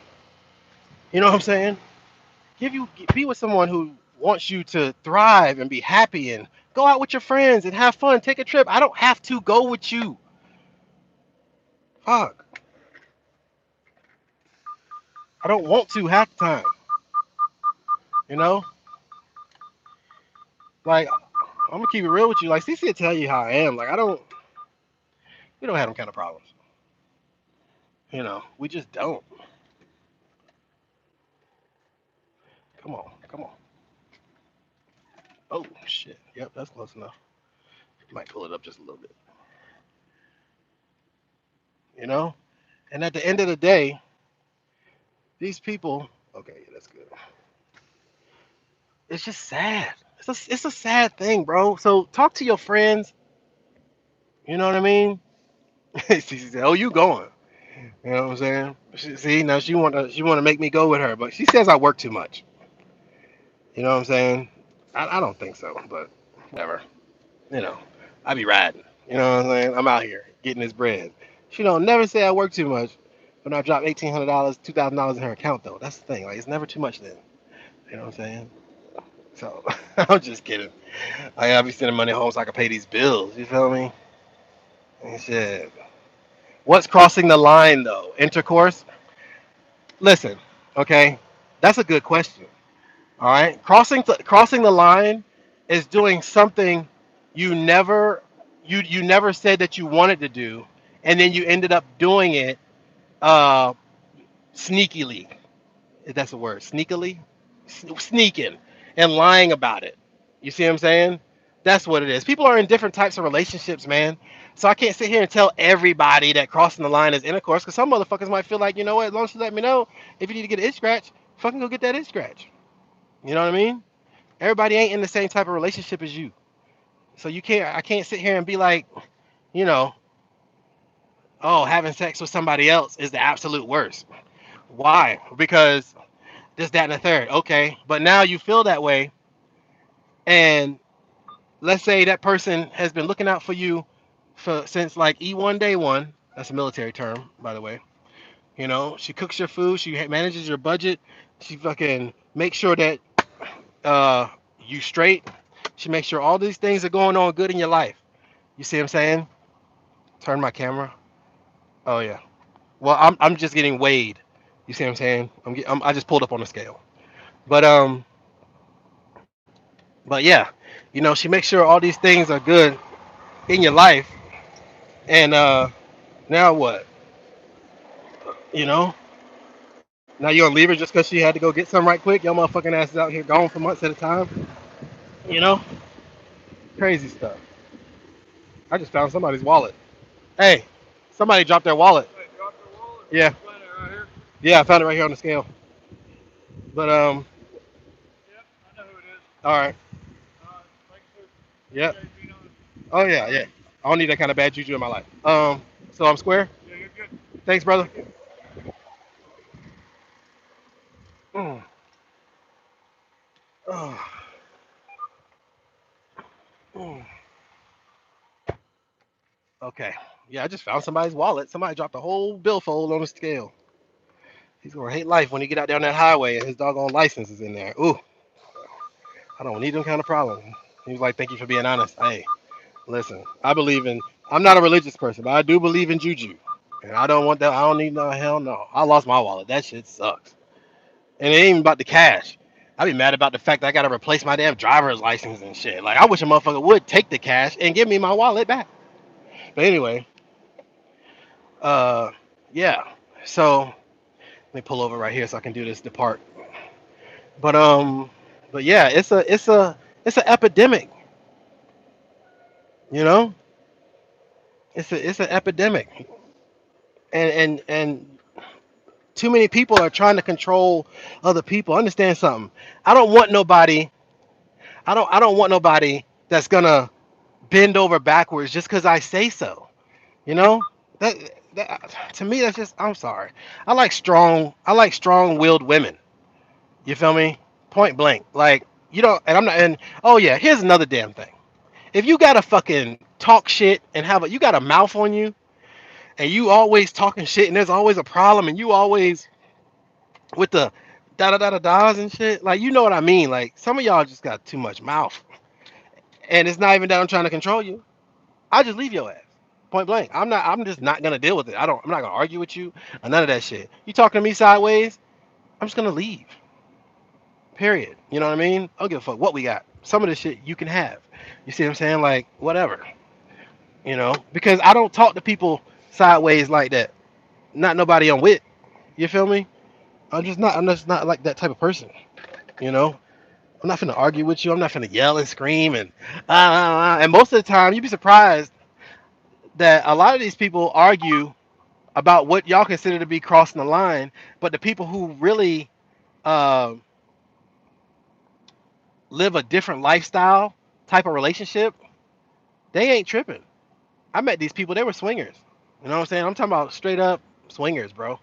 You know what I'm saying? Be with someone who wants you to thrive and be happy and go out with your friends and have fun, take a trip. I don't have to go with you. Fuck. I don't want to half the time. You know? Like I'm gonna keep it real with you. Like CC will tell you how I am. Like I don't we don't have them kind of problems. We just don't. Come on, come on. Oh shit. Yep, that's close enough. Might pull it up just a little bit. You know? And at the end of the day, these people okay, yeah, that's good. It's just sad. It's a sad thing, bro. So talk to your friends. You know what I mean? She said, "Oh, you going?" You know what I'm saying? See, now she want to make me go with her, but she says I work too much. You know what I'm saying? I don't think so, but whatever. You know, I be riding. You know what I'm saying? I'm out here getting this bread. She don't never say I work too much, but I drop $1,800, $2,000 in her account though. That's the thing. Like it's never too much then. You know what I'm saying? So I'm just kidding. I gotta be sending money home so I can pay these bills. You feel me? And shit. What's crossing the line though? Intercourse? Listen, okay, that's a good question. All right, crossing the line is doing something you never you never said that you wanted to do, and then you ended up doing it uh, sneakily. If that's a word, sneakily, sneaking and lying about it. You see what I'm saying? That's what it is. People are in different types of relationships, man. So I can't sit here and tell everybody that crossing the line is intercourse, because some motherfuckers might feel like, you know what, as long as you let me know if you need to get an itch scratch, fucking go get that itch scratch. You know what I mean? Everybody ain't in the same type of relationship as you. So I can't sit here and be like, you know, oh, having sex with somebody else is the absolute worst. Why? Because this, that, and the third. Okay. But now you feel that way. And let's say that person has been looking out for you since like E1 day one. That's a military term, by the way. She cooks your food. She manages your budget. She fucking makes sure that uh, you straight. She makes sure all these things are going on good in your life. You see what I'm saying? Turn my camera. Oh yeah. Well, I'm just getting weighed. You see what I'm saying? I just pulled up on the scale. But but yeah, she makes sure all these things are good in your life. And now what? You know? Now you gonna leave her just because she had to go get some right quick? Your motherfucking ass is out here gone for months at a time. You know? Crazy stuff. I just found somebody's wallet. Hey, somebody dropped their wallet. Wait, drop your wallet? Yeah, You find it right here? yeah, I found it right here on the scale. But Yep, I know who it is. all right. Thanks for Yep. appreciate being on. Oh yeah, yeah. I don't need that kind of bad juju in my life. So I'm square. Yeah, you're good. Thanks, brother. Mm. Oh. Mm. Okay. Yeah, I just found somebody's wallet. Somebody dropped a whole billfold on the scale. He's gonna hate life when he get out down that highway and his doggone license is in there. Ooh, I don't need them kind of problem. He was like, "Thank you for being honest." Hey, listen, I believe in. I'm not a religious person, but I do believe in juju, and I don't want that. I don't need no hell no. I lost my wallet. That shit sucks. And it ain't even about the cash. I be mad about the fact that I gotta replace my damn driver's license and shit. Like I wish a motherfucker would take the cash and give me my wallet back. But anyway, uh, yeah. So let me pull over right here so I can do this depart. But but yeah, it's an epidemic. You know, it's an epidemic, and too many people are trying to control other people. Understand something? I don't want nobody. I don't want nobody that's gonna bend over backwards just because I say so. You know that to me that's just I'm sorry. I like strong willed women. You feel me? point blank. Like you don't, and I'm not. And oh yeah, here's another damn thing. If you gotta fucking talk shit and you got a mouth on you, and you always talking shit, and there's always a problem, and you always with the da da da da da's and shit. Like you know what I mean? Like some of y'all just got too much mouth, and it's not even that I'm trying to control you. I just leave your ass. Point blank. I'm not. I'm just not gonna deal with it. I don't. I'm not gonna argue with you or none of that shit. You talking to me sideways? I'm just gonna leave. Period. You know what I mean? I don't give a fuck what we got. Some of this shit you can have. You see what I'm saying? Like whatever. Because I don't talk to people sideways like that. Not nobody I'm with. You feel me? I'm just not. I'm just not like that type of person. You know. I'm not finna argue with you. I'm not finna yell and scream and most of the time you'd be surprised that a lot of these people argue about what y'all consider to be crossing the line, but the people who really uh, live a different lifestyle type of relationship, they ain't tripping. I met these people; they were swingers. You know what I'm saying? I'm talking about straight up swingers, bro.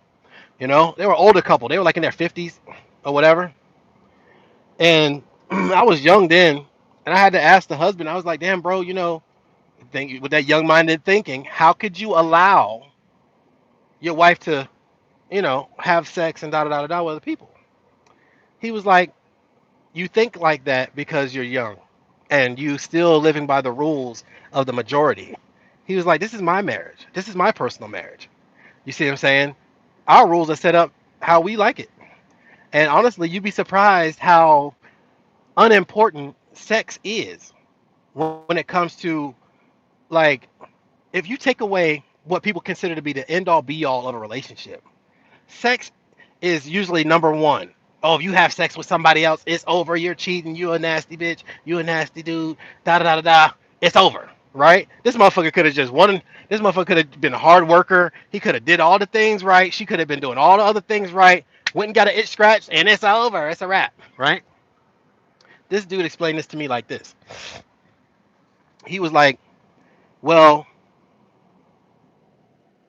They were older couple. They were like in their 50s or whatever. And I was young then, and I had to ask the husband. I was like, "Damn, bro, think with that young-minded thinking, how could you allow your wife to, have sex and da da da da da with other people?" He was like, "You think like that because you're young, and you still living by the rules of the majority." He was like, "This is my marriage. This is my personal marriage. You see what I'm saying? Our rules are set up how we like it." And honestly, you'd be surprised how unimportant sex is when it comes to like if you take away what people consider to be the end all be all of a relationship, sex is usually number one. Oh, if you have sex with somebody else, it's over. You're cheating. You a nasty bitch. You a nasty dude. Da da da da da. It's over, right? This motherfucker could have just won. This motherfucker could have been a hard worker. He could have did all the things right. She could have been doing all the other things right. Went and got an itch scratched, and it's over. It's a wrap, right? This dude explained this to me like this. He was like, "Well,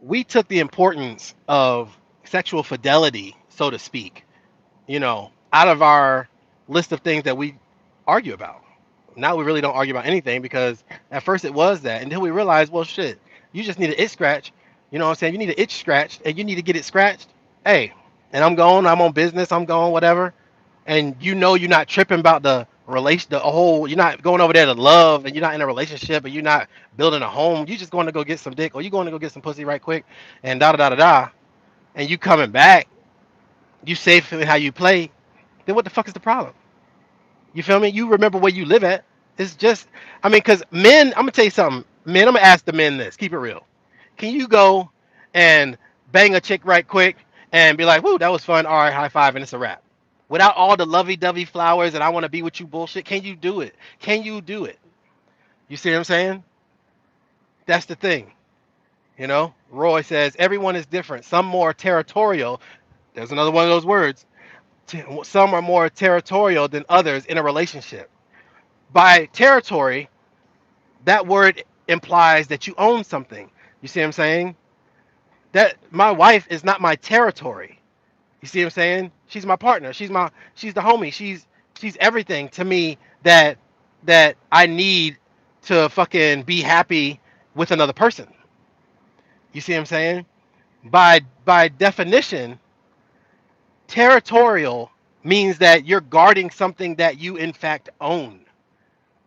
we took the importance of sexual fidelity, so to speak, out of our list of things that we argue about. Now we really don't argue about anything because at first it was that, and then we realized, well, shit, you just need an itch scratch. You know what I'm saying? You need an itch scratched, and you need to get it scratched. Hey, and I'm going. I'm on business. I'm going. Whatever. And you're not tripping about the relation, the whole. You're not going over there to love, and you're not in a relationship, and you're not building a home. You just going to go get some dick, or you going to go get some pussy right quick, and da da da da da. And you coming back, you safe in how you play. Then what the fuck is the problem? You feel me? You remember where you live at. It's just, I mean, because men, I'm gonna tell you something. Men, I'm gonna ask the men this. Keep it real. Can you go and bang a chick right quick and be like, "Woo, that was fun. All right, high five, and it's a wrap." Without all the lovey-dovey flowers and "I want to be with you" bullshit. Can you do it? Can you do it? You see what I'm saying? That's the thing. Roy says everyone is different. Some more territorial. There's another one of those words. Some are more territorial than others in a relationship. By territory, that word implies that you own something. You see what I'm saying? That my wife is not my territory. You see what I'm saying? She's my partner. She's the homie. She's everything to me that I need to fucking be happy with another person. You see what I'm saying? By definition, territorial means that you're guarding something that you in fact own.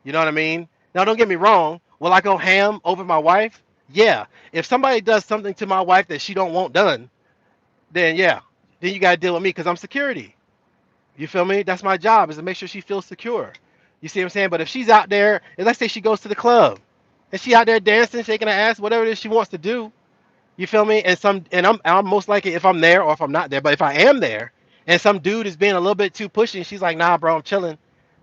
You know what I mean? Now, don't get me wrong. Will I go ham over my wife? Yeah. If somebody does something to my wife that she don't want done, then yeah, then you gotta deal with me because I'm security. You feel me? That's my job is to make sure she feels secure. You see what I'm saying? But if she's out there, and let's say she goes to the club, and she out there dancing, shaking her ass, whatever it is she wants to do, you feel me? And I'm most likely if I'm there or if I'm not there, but if I am there, and some dude is being a little bit too pushy, and she's like, "Nah, bro, I'm chilling."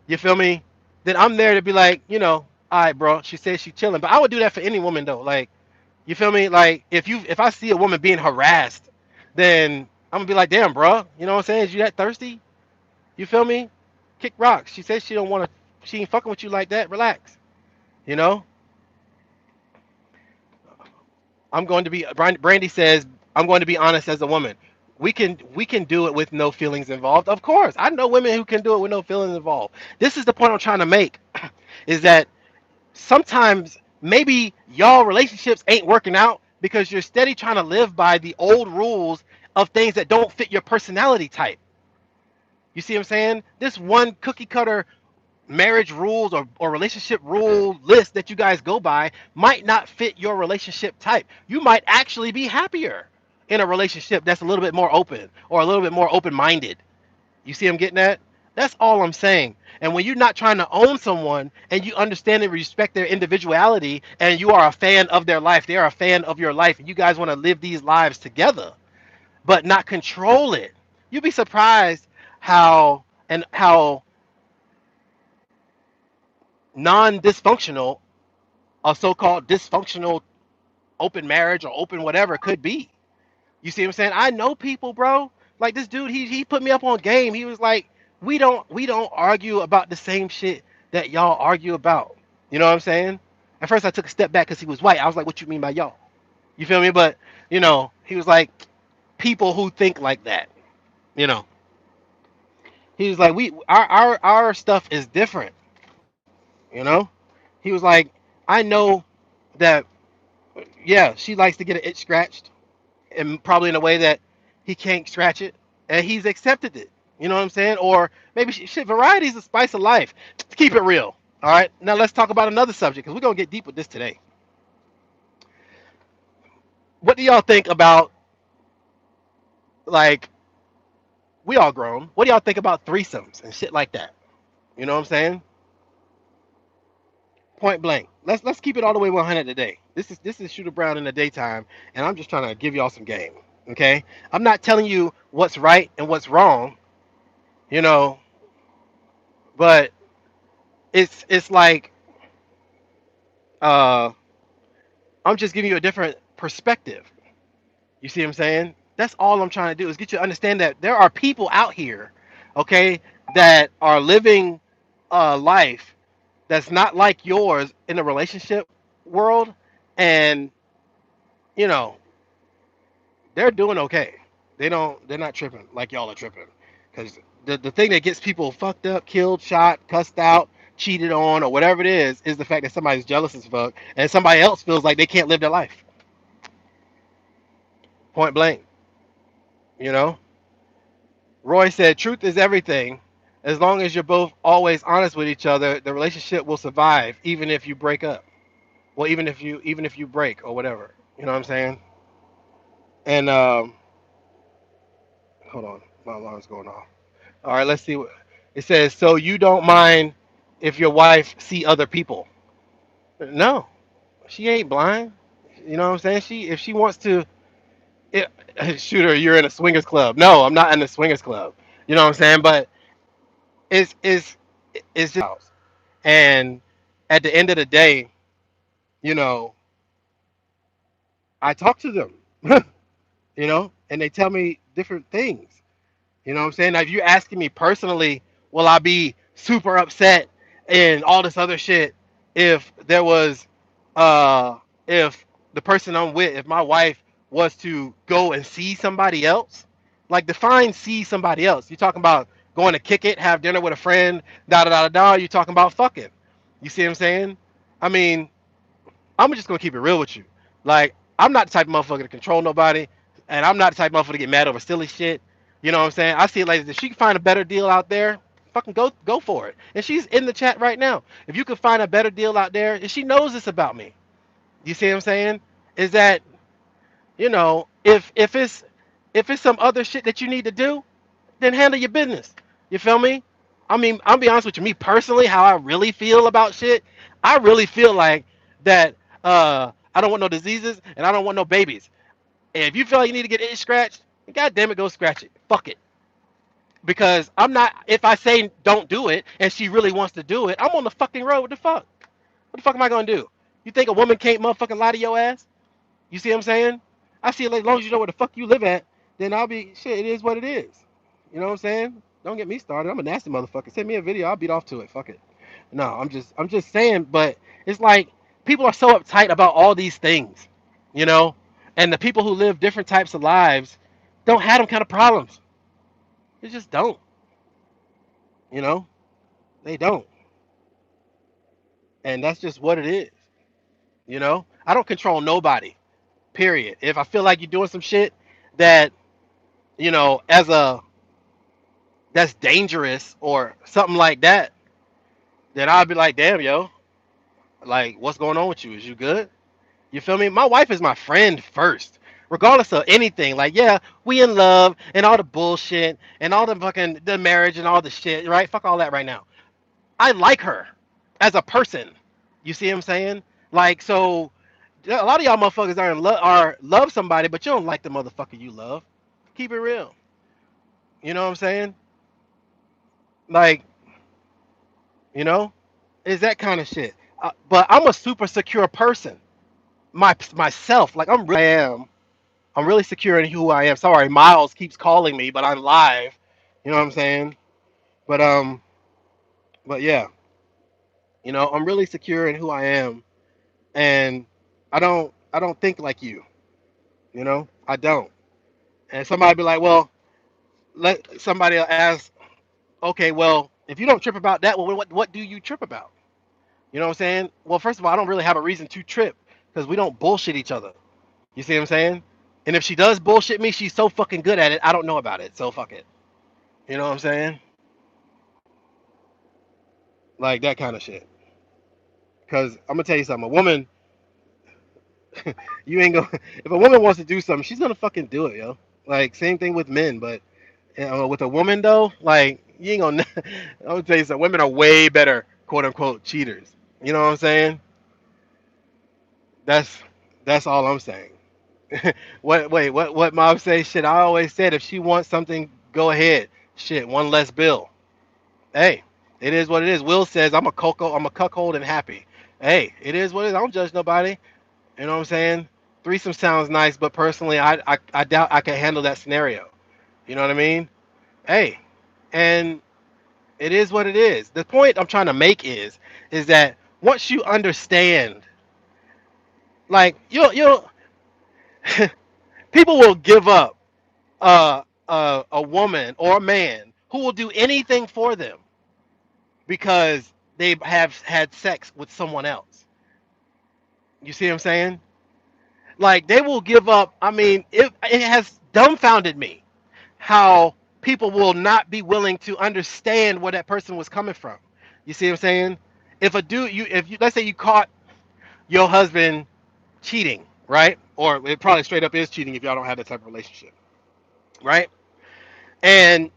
You feel me? Then I'm there to be like, all right, bro. She says she's chilling, but I would do that for any woman though. Like, you feel me? Like, if I see a woman being harassed, then I'm gonna be like, "Damn, bro. You know what I'm saying? Is you that thirsty?" You feel me? Kick rocks. She says she don't want to. She ain't fucking with you like that. Relax. You know. I'm going to be. Brandy says I'm going to be honest as a woman. we can do it with no feelings involved. Of course, I know women who can do it with no feelings involved. This is the point I'm trying to make, is that sometimes maybe y'all relationships ain't working out because you're steady trying to live by the old rules of things that don't fit your personality type. You see what I'm saying? This one cookie cutter marriage rules or relationship rule list that you guys go by might not fit your relationship type. You might actually be happier in a relationship that's a little bit more open or a little bit more open minded. You see I'm getting at? That's all I'm saying. And when you're not trying to own someone and you understand and respect their individuality and you are a fan of their life, they are a fan of your life, and you guys want to live these lives together, but not control it. You'd be surprised how non-dysfunctional a so-called dysfunctional open marriage or open whatever could be. You see what I'm saying? I know people, bro. Like this dude, he put me up on game. He was like, we don't argue about the same shit that y'all argue about. You know what I'm saying? At first I took a step back because he was white. I was like, what you mean by y'all? You feel me? But he was like, people who think like that. You know, he was like, our stuff is different. You know, he was like, I know that, yeah, she likes to get an itch scratched, and probably in a way that he can't scratch it, and he's accepted it. You know what I'm saying? Or maybe shit. Variety is the spice of life. To keep it real. All right. Now let's talk about another subject because we're gonna get deep with this today. What do y'all think about, like, we all grown? What do y'all think about threesomes and shit like that? You know what I'm saying? Point blank. Let's keep it all the way 100 today. This is Shooter Brown in the daytime, and I'm just trying to give y'all some game. Okay. I'm not telling you what's right and what's wrong. You know, but it's like, uh I'm just giving you a different perspective. You see what I'm saying? That's all I'm trying to do is get you to understand that there are people out here, okay, that are living a life that's not like yours in the relationship world, and you know they're doing okay. They're not tripping like y'all are tripping, because the thing that gets people fucked up, killed, shot, cussed out, cheated on, or whatever it is the fact that somebody's jealous as fuck and somebody else feels like they can't live their life. Point blank. You know, Roy said, "Truth is everything. As long as you're both always honest with each other, the relationship will survive, even if you break up. Well, even if you break or whatever. You know what I'm saying?" And hold on, my alarm's going off. All right, let's see what it says. So you don't mind if your wife see other people? No, she ain't blind. You know what I'm saying? If she wants to, it, shooter, you're in a swingers club. No, I'm not in a swingers club. You know what I'm saying? But it's it's just, and at the end of the day, you know, I talk to them, and they tell me different things. You know what I'm saying? Now, if you're asking me personally, will I be super upset and all this other shit if there was, if the person I'm with, if my wife was to go and see somebody else? Like, define see somebody else. You're talking about going to kick it, have dinner with a friend, da da da da da. You're talking about fucking. You see what I'm saying? I mean, I'm just gonna keep it real with you. Like, I'm not the type of motherfucker to control nobody, and I'm not the type of motherfucker to get mad over silly shit. You know what I'm saying? I see it like this. If she can find a better deal out there, fucking go for it. And she's in the chat right now. If you can find a better deal out there, and she knows this about me. You see what I'm saying? Is that, if it's some other shit that you need to do, then handle your business. You feel me? I mean, I'll be honest with you. Me personally, how I really feel about shit, I really feel like that. I don't want no diseases and I don't want no babies. And if you feel like you need to get it scratched, god damn it, go scratch it. Fuck it. Because I'm not. If I say don't do it and she really wants to do it, I'm on the fucking road. What the fuck? What the fuck am I gonna do? You think a woman can't motherfucking lie to your ass? You see what I'm saying? I see it, like, as long as you know where the fuck you live at, then I'll be shit. It is what it is. You know what I'm saying? Don't get me started. I'm a nasty motherfucker. Send me a video. I'll beat off to it. Fuck it. No, I'm just saying. But it's like people are so uptight about all these things, you know. And the people who live different types of lives, don't have them kind of problems. They just don't. You know, they don't, and that's just what it is. I don't control nobody. Period. If I feel like you're doing some shit that as a that's dangerous or something like that, then I'll be like, damn, yo, like, what's going on with you? Is you good? You feel me? My wife is my friend first, regardless of anything. Like, yeah, we in love and all the bullshit and all the fucking the marriage and all the shit, right? Fuck all that right now. I like her as a person. You see what I'm saying? Like, so yeah, a lot of y'all motherfuckers are love somebody, but you don't like the motherfucker you love. Keep it real. You know what I'm saying? Like, you know, is that kind of shit. But I'm a super secure person. Myself, like I am. I'm really secure in who I am. Sorry, Miles keeps calling me, but I'm live. You know what I'm saying? But but yeah, I'm really secure in who I am, and I don't think like you. I don't. And somebody be like, well, let somebody ask, okay, well, if you don't trip about that, well, what do you trip about? You know what I'm saying? Well, first of all, I don't really have a reason to trip because we don't bullshit each other. You see what I'm saying? And if she does bullshit me, she's so fucking good at it. I don't know about it, so fuck it. You know what I'm saying? Like that kind of shit. Because I'm gonna tell you something. A woman, you ain't gonna. If a woman wants to do something, she's gonna fucking do it, yo. Like same thing with men, but with a woman though, like you ain't gonna. I'm gonna tell you something. Women are way better, quote unquote, cheaters. You know what I'm saying? That's that's all I'm saying. What mom say? Shit, I always said if she wants something, go ahead. Shit, one less bill. Hey, it is what it is. Will says I'm a cuckold and happy. Hey, it is what it is. I don't judge nobody. You know what I'm saying? Threesome sounds nice, but personally, I doubt I can handle that scenario. You know what I mean? Hey, and it is what it is. The point I'm trying to make is that once you understand, like you'll people will give up a woman or a man who will do anything for them because they have had sex with someone else. You see what I'm saying? Like they will give up. I mean, it has dumbfounded me how people will not be willing to understand where that person was coming from. You see what I'm saying? If you let's say you caught your husband cheating, right? Or it probably straight up is cheating if y'all don't have that type of relationship, right? And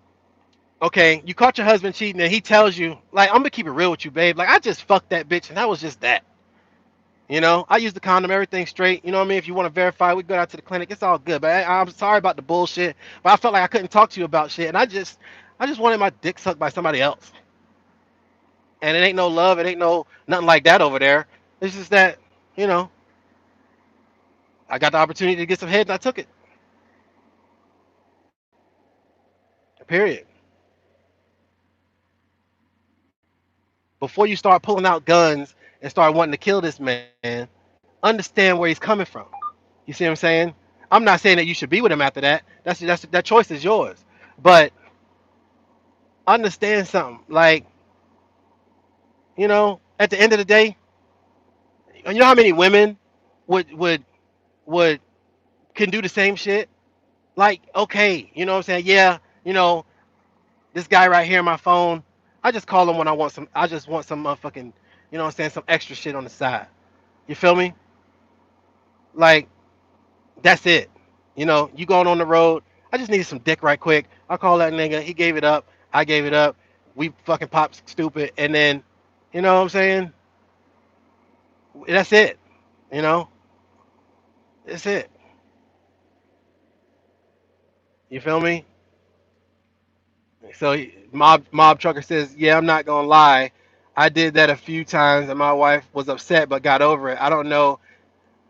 okay, you caught your husband cheating, and he tells you, like, I'm gonna keep it real with you, babe. Like, I just fucked that bitch, and that was just that. I use the condom, everything straight. You know what I mean? If you want to verify, we go out to the clinic. It's all good. But I'm sorry about the bullshit. But I felt like I couldn't talk to you about shit, and I just wanted my dick sucked by somebody else. And it ain't no love. It ain't no nothing like that over there. It's just that, you know, I got the opportunity to get some head, and I took it. Period. Before you start pulling out guns and start wanting to kill this man, understand where he's coming from. You see what I'm saying? I'm not saying that you should be with him after that. That choice is yours. But understand something. Like, at the end of the day, you know how many women would would would can do the same shit? Like, okay, you know what I'm saying? Yeah, this guy right here on my phone, I just call him when I just want some motherfucking, you know what I'm saying, some extra shit on the side. You feel me? Like, that's it. You going on the road. I just needed some dick right quick. I call that nigga. He gave it up. I gave it up. We fucking popped stupid. And then, you know what I'm saying? That's it. You know? That's it. You feel me? So mob trucker says, yeah, I'm not gonna lie. I did that a few times and my wife was upset but got over it. I don't know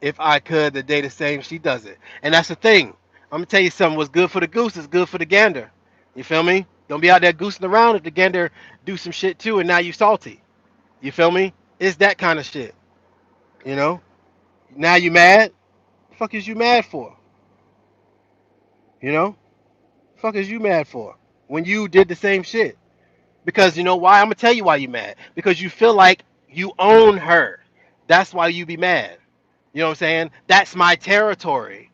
if I could the day the same she does it. And that's the thing. I'm gonna tell you something. What's good for the goose is good for the gander. You feel me? Don't be out there goosing around if the gander do some shit too and now you salty. You feel me? It's that kind of shit. You know? Now you mad? The fuck is you mad for? You know? Fuck is you mad for when you did the same shit? Because you know why? I'm gonna tell you why you mad. Because you feel like you own her. That's why you be mad. You know what I'm saying? That's my territory.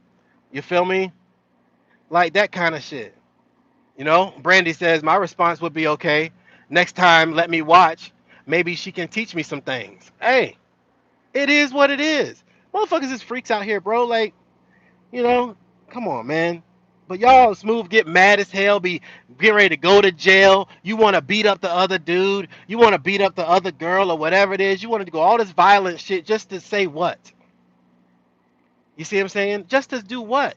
You feel me? Like that kind of shit. You know? Brandy says my response would be okay. Next time, let me watch. Maybe she can teach me some things. Hey, it is what it is. Motherfuckers is freaks out here, bro. Like, you know, come on, man. But y'all smooth get mad as hell, be getting ready to go to jail. You want to beat up the other dude. You want to beat up the other girl or whatever it is. You want to go all this violent shit just to say what? You see what I'm saying? Just to do what?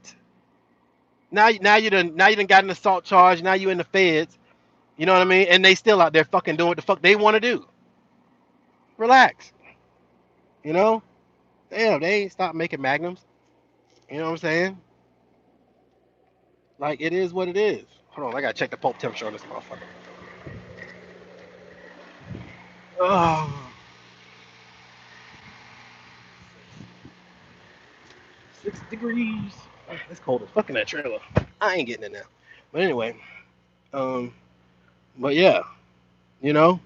Now you done got an assault charge. Now you in the feds. You know what I mean? And they still out there fucking doing what the fuck they want to do. Relax. You know? Damn, they ain't stopped making magnums. You know what I'm saying? Like it is what it is. Hold on, I gotta check the pulp temperature on this motherfucker. Oh, 6 degrees. It's cold as fucking that trailer. I ain't getting it now. But anyway, um, but yeah, you know,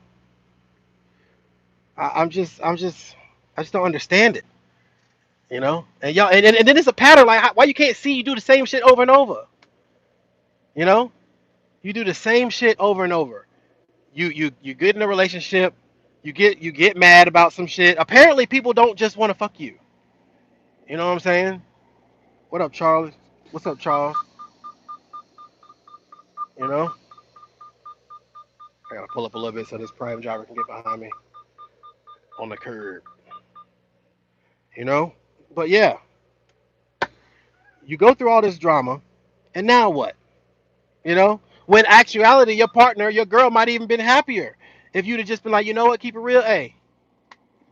I just don't understand it. You know, and y'all, and then it's a pattern. Like, why you can't see you do the same shit over and over? You know, you do the same shit over and over. You get in a relationship, you get mad about some shit. Apparently, people don't just want to fuck you. You know what I'm saying? What up, Charles? What's up, Charles? You know, I gotta pull up a little bit so this prime driver can get behind me on the curb. You know, but yeah, you go through all this drama, and now what? You know, when actuality, your partner, your girl, might even been happier if you'd have just been like, you know what, keep it real. Hey,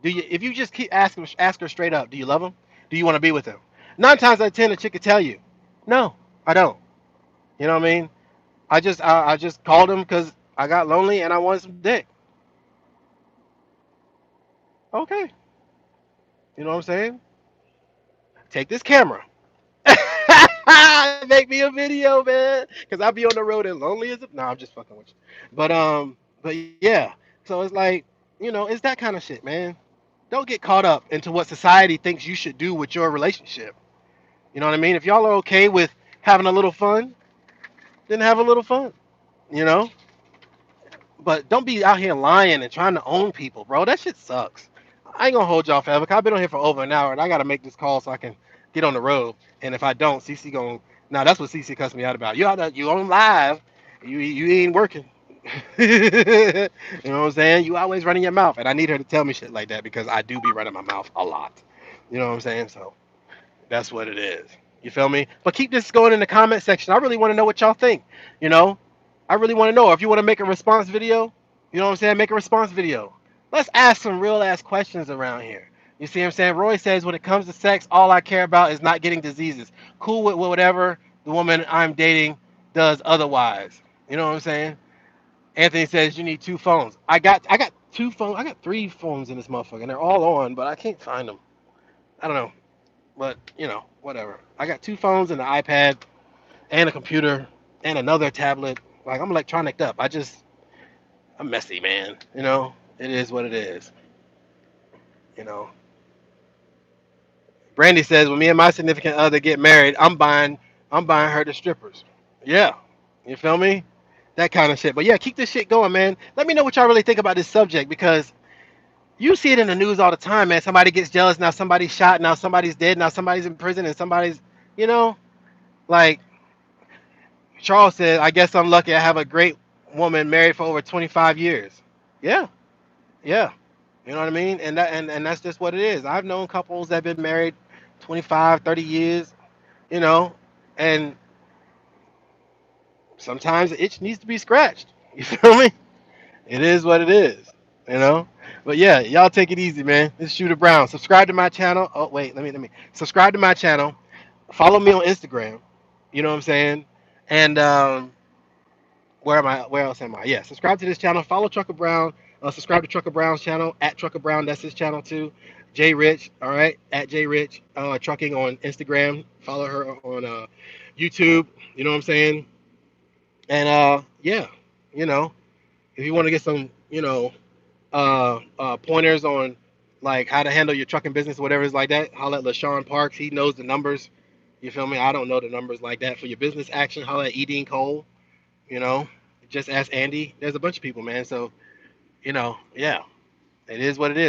do you? If you just keep ask her straight up, do you love him? Do you want to be with him? 9 times out of 10, a chick could tell you, no, I don't. You know what I mean? I just called him because I got lonely and I wanted some dick. Okay, you know what I'm saying? Take this camera. Make me a video, man. Cause I be on the road and lonely as it. No, I'm just fucking with you. But yeah. So it's like, you know, it's that kind of shit, man. Don't get caught up into what society thinks you should do with your relationship. You know what I mean? If y'all are okay with having a little fun, then have a little fun. You know? But don't be out here lying and trying to own people, bro. That shit sucks. I ain't gonna hold y'all forever. 'Cause I've been on here for over an hour, and I gotta make this call so I can get on the road. And if I don't, CC gon' now that's what CC cussed me out about. You on live, you ain't working. You know what I'm saying? You always running your mouth, and I need her to tell me shit like that because I do be running my mouth a lot. You know what I'm saying? So that's what it is. You feel me? But keep this going in the comment section. I really want to know what y'all think. You know, I really want to know if you want to make a response video. You know what I'm saying? Make a response video. Let's ask some real ass questions around here. You see what I'm saying? Roy says when it comes to sex, all I care about is not getting diseases. Cool with whatever the woman I'm dating does otherwise. You know what I'm saying? Anthony says you need 2 phones. I got 2 phones. I got 3 phones in this motherfucker, and they're all on, but I can't find them. I don't know. But you know, whatever. I got 2 phones and an iPad and a computer and another tablet. Like I'm electronic up. I'm messy, man. You know, it is what it is. You know. Brandy says when me and my significant other get married, I'm buying her the strippers. Yeah. You feel me? That kind of shit. But yeah, keep this shit going, man. Let me know what y'all really think about this subject because you see it in the news all the time, man. Somebody gets jealous, now somebody's shot, now somebody's dead, now somebody's in prison, and somebody's, you know, like Charles said, I guess I'm lucky I have a great woman married for over 25 years. Yeah, yeah. You know what I mean? And that's just what it is. I've known couples that have been married 25, 30 years, you know, and sometimes the itch needs to be scratched. You feel me? It is what it is, you know? But yeah, y'all take it easy, man. This is Shooter Brown. Subscribe to my channel. Oh, wait, let me subscribe to my channel. Follow me on Instagram. You know what I'm saying? And where am I? Where else am I? Yeah, subscribe to this channel. Follow Trucker Brown. Subscribe to Trucker Brown's channel at Trucker Brown. That's his channel too. J Rich, all right, at J Rich Trucking on Instagram. Follow her on YouTube. You know what I'm saying? And yeah, you know, if you want to get some, pointers on like how to handle your trucking business, whatever is like that, holla at LaShawn Parks. He knows the numbers. You feel me? I don't know the numbers like that for your business action. Holla at Edine Cole. You know, just ask Andy. There's a bunch of people, man. So yeah, it is what it is.